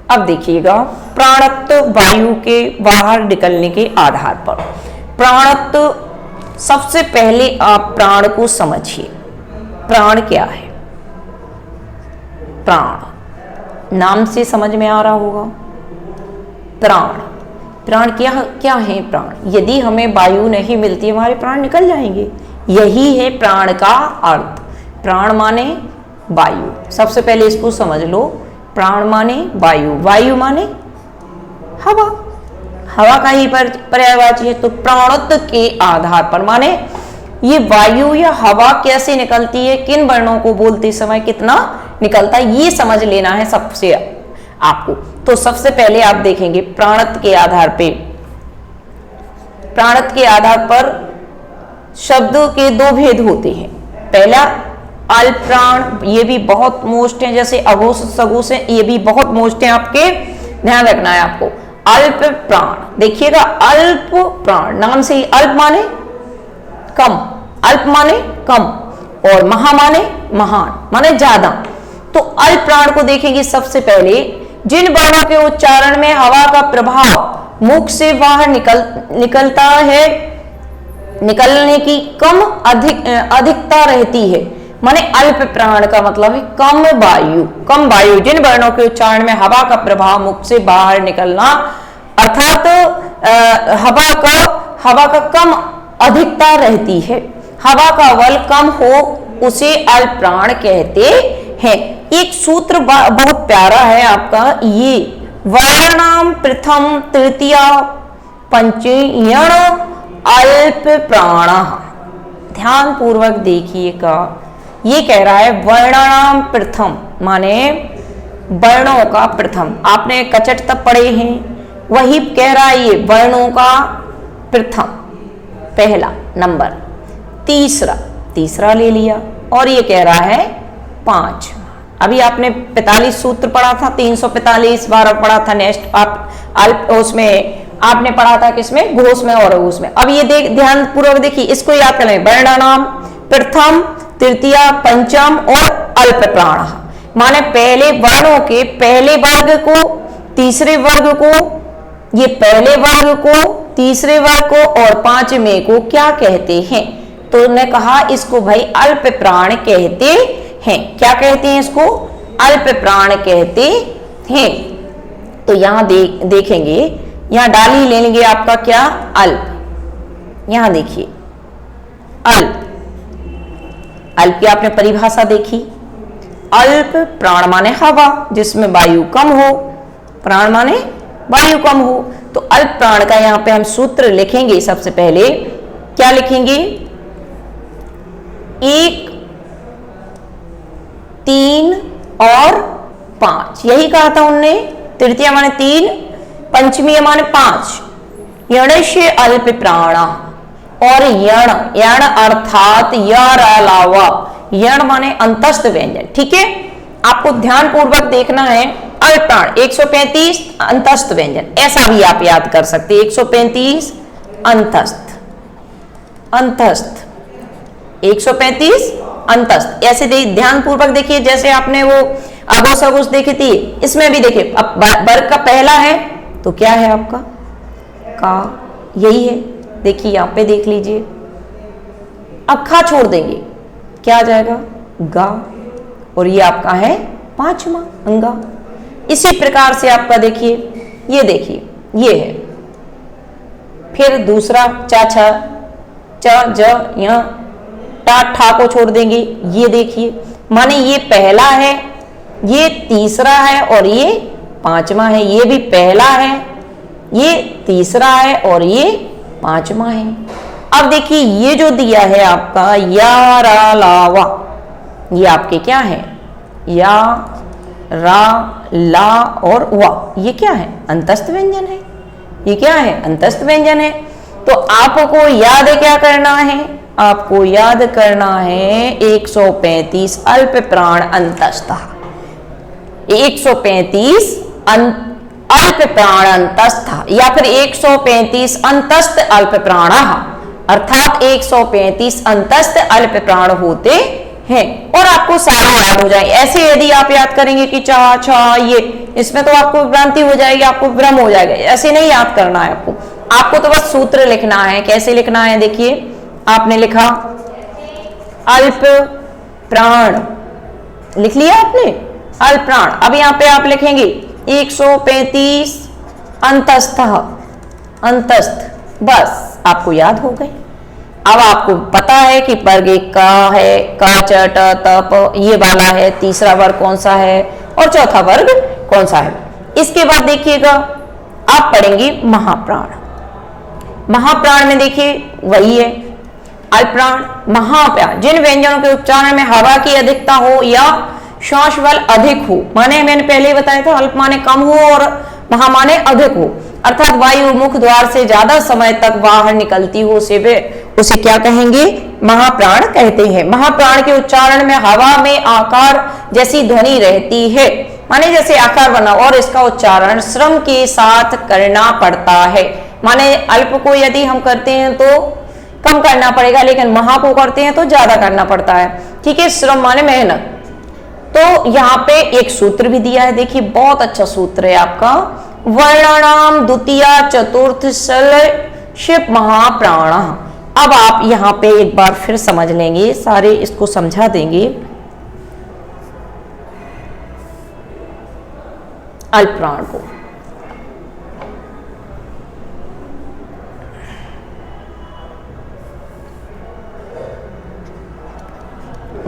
अब देखिएगा प्राणत्व वायु के बाहर निकलने के आधार पर। प्राणत्व, सबसे पहले आप प्राण को समझिए। प्राण क्या है? प्राण नाम से समझ में आ रहा होगा। प्राण, प्राण क्या है? प्राण, यदि हमें वायु नहीं मिलती हमारे प्राण निकल जाएंगे। यही है प्राण का अर्थ। प्राण माने वायु, सबसे पहले इसको समझ लो। प्राण माने वायु, वायु माने हवा, हवा का ही पर्यायवाची है। तो प्राणत्व के आधार पर, माने ये वायु या हवा कैसे निकलती है, किन वर्णों को बोलते समय कितना निकलता है, ये समझ लेना है सबसे आपको। तो सबसे पहले आप देखेंगे प्राणत्व के आधार पे, प्राणत्व के आधार पर शब्दों के दो भेद होते हैं। पहला अल्प प्राण, ये भी बहुत मोस्ट है, जैसे अघोष सघोष है, ये भी बहुत मोस्ट है, आपके ध्यान रखना है आपको। अल्प प्राण, देखिएगा अल्प प्राण नाम से ही, अल्प माने कम, अल्प माने कम और महा माने महान, माने ज्यादा। तो अल्प प्राण को देखेंगे सबसे पहले, जिन वर्णों के उच्चारण में हवा का प्रभाव मुख से बाहर निकलता है, निकलने की कम अधिकता रहती है, माने अल्प प्राण का मतलब है कम वायु। कम वायु, जिन वर्णों के उच्चारण में हवा का प्रभाव मुख से बाहर निकलना, अर्थात हवा का कम अधिकता रहती है, हवा का बल कम हो, उसे अल्प प्राण कहते हैं। एक सूत्र बहुत प्यारा है आपका, ये वर्णानाम प्रथम तृतीया पंचयण अल्प प्राण। ध्यान पूर्वक देखिएगा, ये कह रहा है वर्णानाम प्रथम, माने वर्णों का प्रथम। आपने कचट तक पढ़े हैं, वही कह रहा है ये वर्णों का प्रथम, पहला नंबर, तीसरा ले लिया, और ये कह रहा है 5। अभी आपने 45 सूत्र पढ़ा था, 345 बार पढ़ा था। नेक्स्ट आप उसमें आपने पढ़ा था किसमें, घोष में और अघोष में। अब ये ध्यान पूर्वक देखिए, इसको याद कर लें। वर्णानाम प्रथम, तृतीया, पंचम और अल्प प्राण, माने पहले वर्णों के पहले वर्ग को, तीसरे वर्ग को, ये पहले वर्ग को, तीसरे वर्ग को और पांचवें को क्या कहते हैं? तो ने कहा इसको भाई अल्प प्राण कहते हैं। क्या कहते हैं इसको? अल्प प्राण कहते हैं। तो यहां देखेंगे, यहां डाली ले लेंगे आपका क्या, अल्प। यहां देखिए अल्प, अल्प की आपने परिभाषा देखी, अल्प प्राण माने हवा जिसमें वायु कम हो, प्राण माने वायु कम हो। तो अल्प प्राण का यहां पे हम सूत्र लिखेंगे। सबसे पहले क्या लिखेंगे, 1, 3 और 5, यही कहा था उनने। तृतीया माने 3, पंचमी माने 5। यणस्य अल्प प्राणा, और यण, यण अर्थात यार अलावा, यण माने अंतस्थ व्यंजन। ठीक है, आपको ध्यान पूर्वक देखना है। अल्प प्राण 135 अंतस्थ व्यंजन, ऐसा भी आप याद कर सकते हैं। 135 अंतस्थ, अंतस्थ 135 अंतस्थ, ऐसे ध्यान पूर्वक देखिए। जैसे आपने वो अगोस अगोस देखी थी, इसमें भी देखिए। अब वर्ग का पहला है तो क्या है आपका, का, यही है। देखिए यहां पे देख लीजिए, अब खा छोड़ देंगे, क्या आ जाएगा, गा, और ये आपका है 5वां अंगा। इसी प्रकार से आपका देखिए, ये देखिए, ये है। फिर दूसरा चा, छ, च, ज, य, टा, ठा को छोड़ देंगे। ये देखिए, माने ये पहला है, ये तीसरा है, और ये 5वां है। ये भी पहला है, ये तीसरा है, और ये 5वां है। अब देखिए ये जो दिया है आपका या लावा, ये आपके क्या है, या, रा, ला और वा, ये क्या है, अंतस्थ व्यंजन है। ये क्या है, अंतस्थ व्यंजन है। तो आपको याद क्या करना है, आपको याद करना है 135 अल्प प्राण अंतस्थ, 135 अल्प प्राण अंतस्थ, या फिर 135 अंतस्थ अल्प प्राण, अर्थात 135 अंतस्थ अल्प प्राण होते हैं। और आपको सारे याद हो जाएंगे। ऐसे यदि आप याद करेंगे कि चा, छा, ये, इसमें तो आपको भ्रांति हो जाएगी, आपको भ्रम हो जाएगा। ऐसे नहीं याद करना है आपको तो बस सूत्र लिखना है। कैसे लिखना है, देखिए आपने लिखा अल्प प्राण, लिख लिया आपने अल्प प्राण। अब यहां पे आप लिखेंगे 135 अंतस्थ, अंतस्थ, बस आपको याद हो गए। अब आपको पता है कि वर्ग एक का है, का, च, ट, त, प, ये वाला है। तीसरा वर्ग कौन सा है और चौथा वर्ग कौन सा है। इसके बाद देखिएगा आप पढ़ेंगे महाप्राण। महाप्राण में देखिए वही है अल्पप्राण, महाप्राण जिन व्यंजनों के उच्चारण में हवा की अधिकता हो या श्वास बल अधिक हो, माने मैंने पहले बताया था अल्प माने कम हो और महा माने अधिक हो, अर्थात वायु मुख द्वार से ज्यादा समय तक बाहर निकलती हो, उसे क्या कहेंगे, महाप्राण कहते हैं। महाप्राण के उच्चारण में हवा में आकार जैसी ध्वनि रहती है, माने जैसे आकार बना, और इसका उच्चारण श्रम के साथ करना पड़ता है। माने अल्प को यदि हम करते हैं तो कम करना पड़ेगा, लेकिन महा को करते हैं तो ज्यादा करना पड़ता है। ठीक है, श्रम माने मेहनत। तो यहाँ पे एक सूत्र भी दिया है, देखिए बहुत अच्छा सूत्र है आपका, वर्णानाम द्वितीया चतुर्थ सल शिव महाप्राण। अब आप यहाँ पे एक बार फिर समझ लेंगे, सारे इसको समझा देंगे। अल्प प्राण को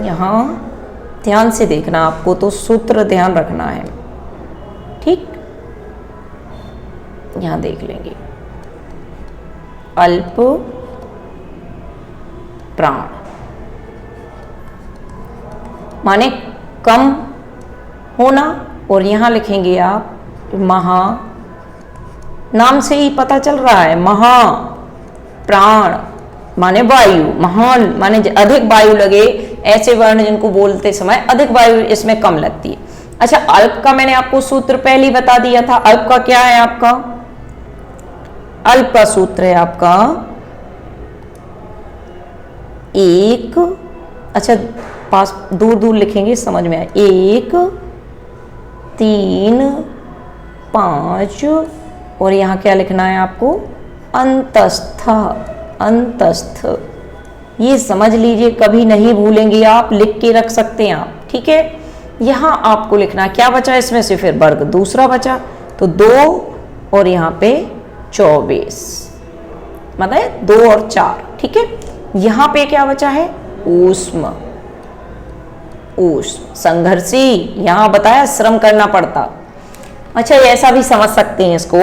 यहां ध्यान से देखना, आपको तो सूत्र ध्यान रखना है, ठीक। यहां देख लेंगे अल्प प्राण माने कम होना, और यहां लिखेंगे आप महा, नाम से ही पता चल रहा है, महा प्राण माने वायु, महान माने अधिक वायु लगे, ऐसे वर्ण जिनको बोलते समय अधिक वायु इसमें कम लगती है। अच्छा, अल्प का मैंने आपको सूत्र पहले ही बता दिया था। अल्प का क्या है आपका, अल्प का सूत्र है आपका एक, अच्छा पास दूर दूर लिखेंगे समझ में आए, 1 3 5, और यहां क्या लिखना है आपको, अंतस्थ, अंतस्थ। ये समझ लीजिए, कभी नहीं भूलेंगे आप, लिख के रख सकते हैं आप, ठीक है। यहां आपको लिखना क्या बचा इसमें से, फिर वर्ग दूसरा बचा, तो 2 और यहां पे 24, मतलब 2 और 4, ठीक है। यहां पे क्या बचा है, ऊष्म, ऊष्म, संघर्षी, यहाँ बताया श्रम करना पड़ता। अच्छा ऐसा भी समझ सकते हैं इसको,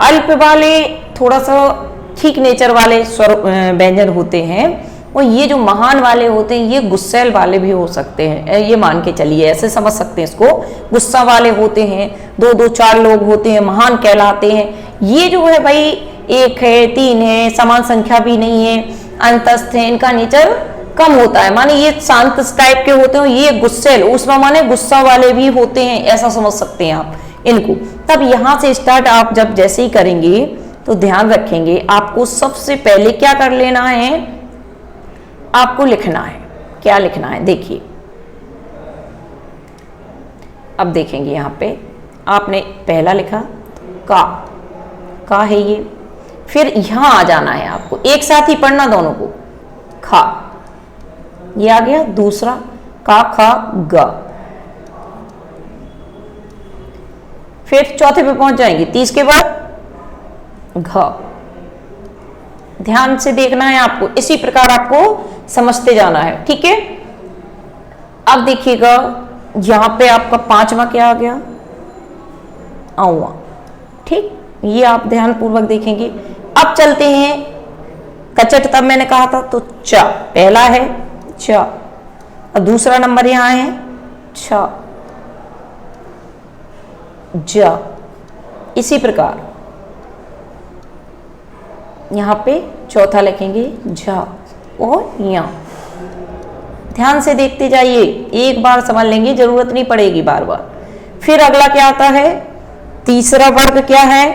अल्प वाले थोड़ा सा ठीक नेचर वाले स्वर व्यंजन होते हैं, और ये जो महान वाले होते हैं ये गुस्सैल वाले भी हो सकते हैं, ये मान के चलिए, ऐसे समझ सकते हैं इसको। गुस्सा वाले होते हैं, 2-2 4 लोग होते हैं, महान कहलाते हैं। ये जो है भाई 1 है 3 है, समान संख्या भी नहीं है, अंतस्थ है, इनका नेचर कम होता है, माने ये शांत टाइप के होते हैं। ये गुस्सैल, उसमें माने गुस्सा वाले भी होते हैं, ऐसा समझ सकते हैं आप इनको। तब यहां से स्टार्ट आप जब जैसे ही करेंगे तो ध्यान रखेंगे, आपको सबसे पहले क्या कर लेना है, आपको लिखना है। क्या लिखना है देखिए, अब देखेंगे यहां पे आपने पहला लिखा का है ये, फिर यहां आ जाना है आपको, एक साथ ही पढ़ना दोनों को। खा, ये आ गया दूसरा, का खा ग, फिर चौथे पे पहुंच जाएंगे, 30 के बाद घ। ध्यान से देखना है आपको, इसी प्रकार आपको समझते जाना है, ठीक है। अब देखिएगा यहां पे आपका 5वां क्या आ गया, औवा, ठीक, ये आप ध्यान पूर्वक देखेंगे। अब चलते हैं कचट, तब मैंने कहा था तो च पहला है च, और दूसरा नंबर यहां है छ, ज। इसी प्रकार यहां पे चौथा लिखेंगे झ और या। ध्यान से देखते जाइए, एक बार समझ लेंगे, जरूरत नहीं पड़ेगी बार बार। फिर अगला क्या आता है, तीसरा वर्ग क्या है,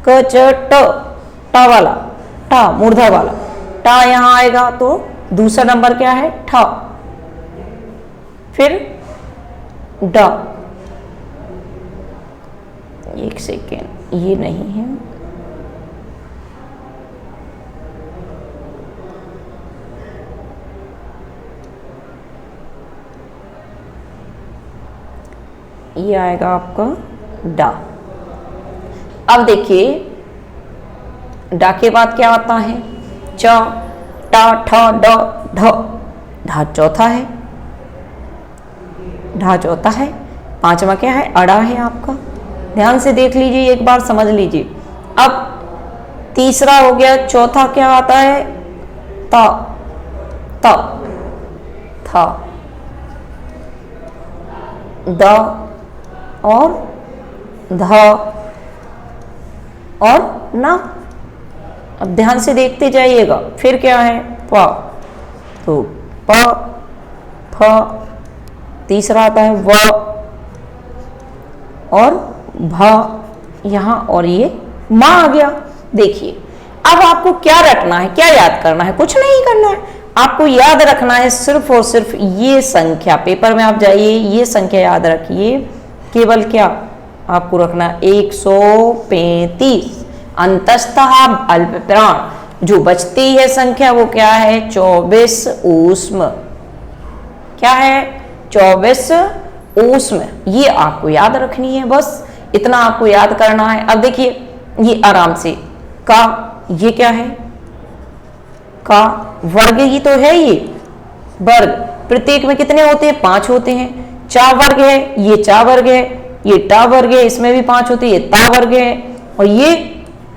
क च ट, टा वाला, टा मूर्धा वाला, टा यहां आएगा तो दूसरा नंबर क्या है ठ, फिर ड। एक सेकेंड, ये नहीं है, ये आएगा आपका डा। अब देखिए डा के बाद क्या आता है, च, टा, ठ, ड, ढ। ढा चौथा है, ढा चौथा है। 5वां क्या है, अड़ा है आपका। ध्यान से देख लीजिए, एक बार समझ लीजिए। अब तीसरा हो गया, चौथा क्या आता है, ता, ता, था, द और ध और ना। अब ध्यान से देखते जाइएगा, फिर क्या है प, तो प, फ, तीसरा आता है व और भ यहां, और ये मां आ गया। देखिए अब आपको क्या रटना है, क्या याद करना है, कुछ नहीं करना है, आपको याद रखना है सिर्फ और सिर्फ ये संख्या। पेपर में आप जाइए, ये संख्या याद रखिए, केवल क्या आपको रखना, 135। अंतस्तः अल्प प्राण, जो बचती है संख्या वो क्या है, 24 ऊष्म। क्या है, 24 ऊष्म। ये आपको याद रखनी है, बस इतना आपको याद करना है। अब देखिए ये आराम से, का ये क्या है, का वर्ग ही तो है, ये वर्ग प्रत्येक में कितने होते हैं, 5 होते हैं। चा वर्ग है, ये चा वर्ग है, ये टा वर्ग है, इसमें भी 5 होते हैं, ये ता वर्ग है, और ये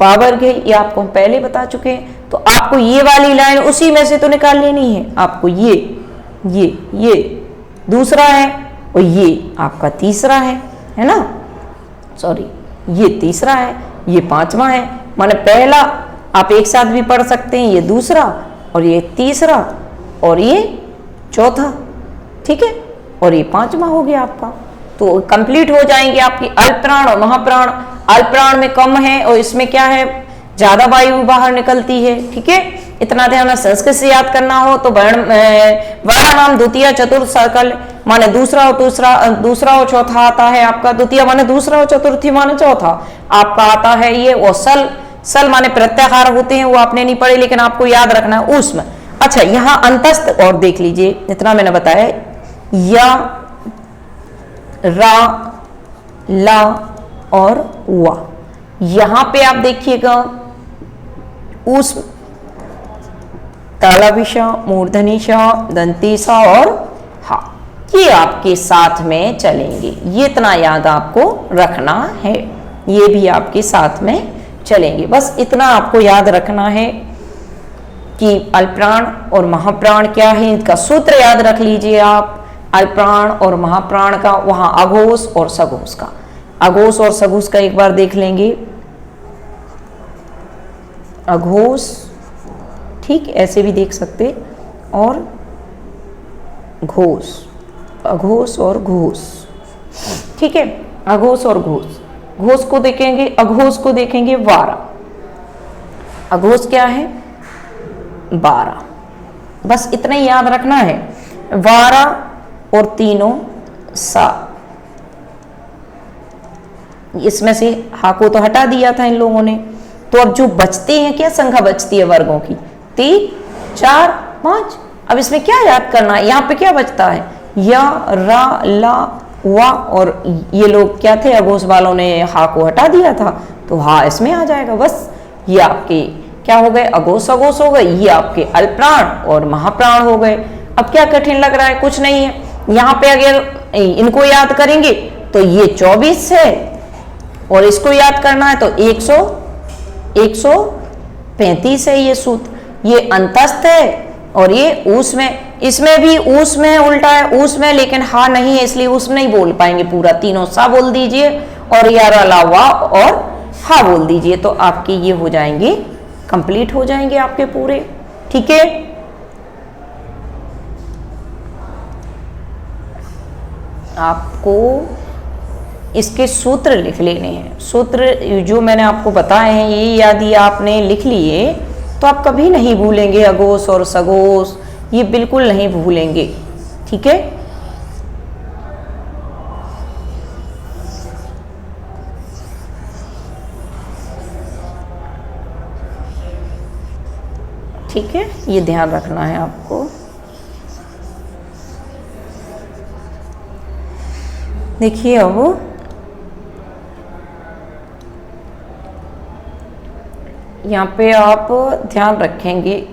पा वर्ग है। ये आपको हम पहले बता चुके हैं। तो आपको ये वाली लाइन उसी में से तो निकाल लेनी है आपको। ये दूसरा है, और ये आपका तीसरा है ना, सॉरी ये तीसरा है, ये 5वां है। माने पहला आप एक साथ भी पढ़ सकते हैं, ये दूसरा और ये तीसरा और ये चौथा, ठीक है, और ये 5वां हो गया आपका। तो कंप्लीट हो जाएंगे आपकी अल्पप्राण और महाप्राण। अल्पप्राण में कम है और इसमें क्या है, ज्यादा वायु बाहर निकलती है, ठीक है। इतना ध्यान संस्कृत से याद करना हो तो वर्ण नाम द्वितीय चतुर्थ सर्कल माने दूसरा और चौथा आता है आपका। द्वितीय माने दूसरा और चतुर्थी माने चौथा आपका आता है ये। और सल माने प्रत्याहार होते हैं, वो आपने नहीं पढ़े लेकिन आपको याद रखना है ऊष्म। अच्छा यहाँ अंतस्थ और देख लीजिए, इतना मैंने बताया, या, रा, ला और वा। यहां पे आप देखिएगा ऊष्म, तालविषा, मूर्धनिशा, दंतीसा और हा। ये आपके साथ में चलेंगे। ये इतना याद आपको रखना है, ये भी आपके साथ में चलेंगे। बस इतना आपको याद रखना है कि अल्पप्राण और महाप्राण क्या है, इनका सूत्र याद रख लीजिए आप। अल्पप्राण और महाप्राण का, वहां अघोष और सघोष का, अघोष और सघोष का एक बार देख लेंगे। अघोष, ठीक, ऐसे भी देख सकते, और घोष, अघोष और घोष, ठीक है, अघोष और घोष। घोष को देखेंगे, अघोष को देखेंगे 12, अघोष क्या है 12, बस इतना ही याद रखना है। 12 और तीनों 7, इसमें से हा को तो हटा दिया था इन लोगों ने, तो अब जो बचते हैं, क्या संख्या बचती है वर्गों की, 3, 4, 5। अब इसमें क्या याद करना है, यहाँ पे क्या बचता है, या, रा, ला, वा, और ये लोग क्या थे, अघोष वालों ने हा को हटा दिया था, तो हा इसमें आ जाएगा। बस ये आपके क्या हो गए, अघोष अघोष हो गए, ये आपके अल्पप्राण और महाप्राण हो गए। अब क्या कठिन लग रहा है, कुछ नहीं है। यहाँ पे अगर इनको याद करेंगे तो ये 24 है, और इसको याद करना है तो 135 है ये सूत्र। ये अंतस्थ है और ये ऊस में, इसमें भी ऊस में उल्टा है, ऊस में, लेकिन हा नहीं है इसलिए ऊस नहीं बोल पाएंगे पूरा, तीनों सा बोल दीजिए और यार अलावा और हा बोल दीजिए, तो आपके ये हो जाएंगे, कंप्लीट हो जाएंगे आपके पूरे। ठीक है, आपको इसके सूत्र लिख लेने हैं। सूत्र जो मैंने आपको बताए हैं ये यदि आपने लिख लिए तो आप कभी नहीं भूलेंगे, अघोष और सघोष ये बिल्कुल नहीं भूलेंगे। ठीक है, ठीक है, ये ध्यान रखना है आपको। देखिए अब यहाँ पे आप ध्यान रखेंगे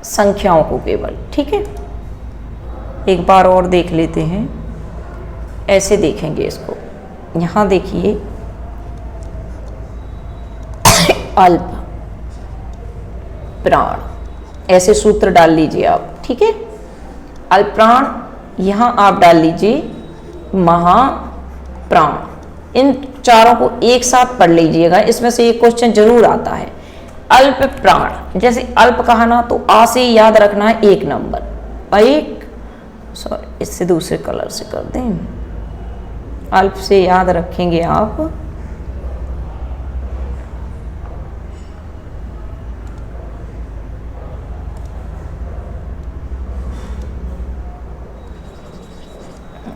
संख्याओं को केवल। ठीक है, एक बार और देख लेते हैं, ऐसे देखेंगे इसको। यहाँ देखिए अल्प प्राण, ऐसे सूत्र डाल लीजिए आप। ठीक है, अल्प प्राण यहाँ आप डाल लीजिए महाप्राण। इन चारों को एक साथ पढ़ लीजिएगा, इसमें से एक क्वेश्चन जरूर आता है। अल्प प्राण, जैसे अल्प कहा ना तो आ से याद रखना है 1 नंबर, सॉरी इससे दूसरे कलर से कर दें। अल्प से याद रखेंगे आप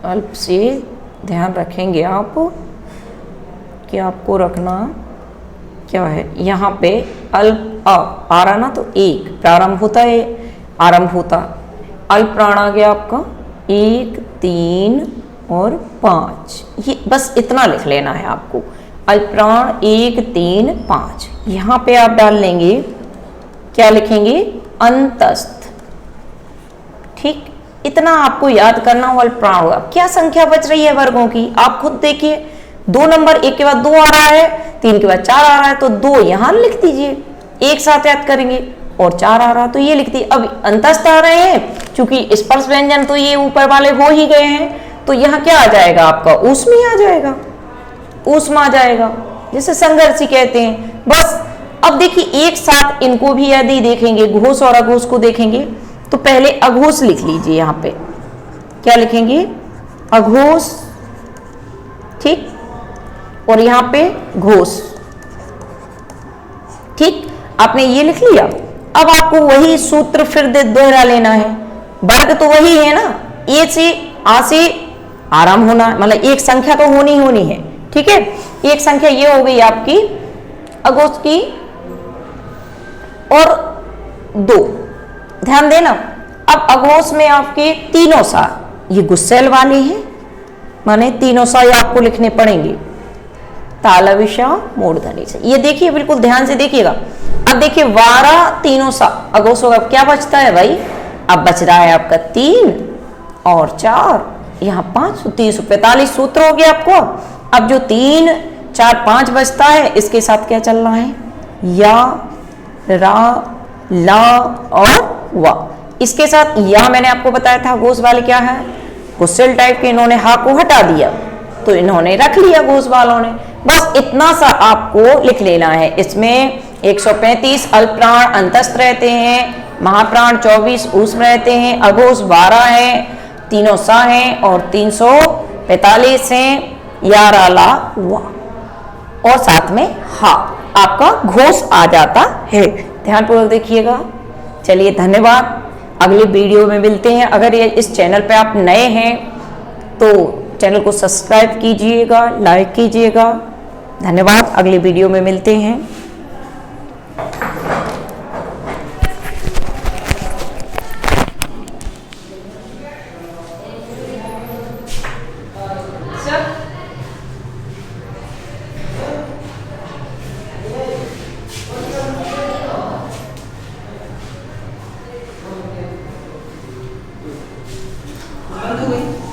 अल्प से ध्यान रखेंगे आप कि आपको रखना क्या है। यहाँ पे अल्प आ रहा ना तो 1 प्रारंभ होता है, आरंभ होता। अल्प प्राण आ गया आपका 1, 3 और 5, ये बस इतना लिख लेना है आपको। अल्प प्राण 1, 3, 5, यहाँ पे आप डाल लेंगे, क्या लिखेंगे, अंतस्थ। ठीक, इतना आपको याद करना हो। अल्प प्राण होगा, क्या संख्या बच रही है वर्गों की, आप खुद देखिए। 2 नंबर, 1 के बाद 2 आ रहा है, 3 के बाद 4 आ रहा है, तो 2 यहां लिख दीजिए, एक साथ याद करेंगे। और 4 आ रहा तो ये लिख दीजिए। अब अंतस्थ आ रहे हैं, चूंकि स्पर्श व्यंजन तो ये ऊपर वाले हो ही गए हैं, तो यहाँ क्या आ जाएगा आपका, ऊष्मी आ जाएगा, ऊष्मा आ जाएगा, जिसे संघर्षी कहते हैं। बस अब देखिए एक साथ इनको भी यदि देखेंगे, घोष और अघोष को देखेंगे, तो पहले अघोष लिख लीजिए। यहाँ पे क्या लिखेंगे, अघोष। ठीक, और यहाँ पे घोष। ठीक, आपने ये लिख लिया। अब आपको वही सूत्र फिर दोहरा लेना है। वर्ग तो वही है ना, ए से आ से आराम होना, मतलब एक संख्या तो होनी है। ठीक है, एक संख्या ये हो गई आपकी अघोष की, और 2 ध्यान देना। अब अघोष में आपके तीनों सा ये गुस्सेल वाले हैं, माने तीनों सा ये आपको लिखने पड़ेंगे, तालविषा मूर्धनी से। ये देखिए, बिल्कुल ध्यान से देखिएगा। अब देखिए 12 तीनों सा अघोष होगा, क्या बचता है भाई, अब बच रहा है आपका 3 और 4, यहाँ 5 तो 345 सूत्र हो गया आपको। अब जो 3 4 5 बचता है इसके साथ क्या चलना है, या, रा, ला और वा। इसके साथ या मैंने आपको बताया था घोष वाले क्या है, गुस्सेल टाइप के, इन्होंने हा को हटा दिया तो इन्होंने रख लिया घोष वालों ने। बस इतना सा आपको लिख लेना है। इसमें 135 अल्पप्राण अंतस्थ रहते हैं, महाप्राण 24 ऊष्म रहते हैं, अघोष 12 है, तीनों सा हैं और 345 हैं, या, रा, ला, वा और साथ में हा, आपका घोष आ जाता है। ध्यानपूर्वक देखिएगा। चलिए धन्यवाद, अगले वीडियो में मिलते हैं। अगर ये इस चैनल पे आप नए हैं तो चैनल को सब्सक्राइब कीजिएगा, लाइक कीजिएगा। धन्यवाद, अगले वीडियो में मिलते हैं। बंद हो गई।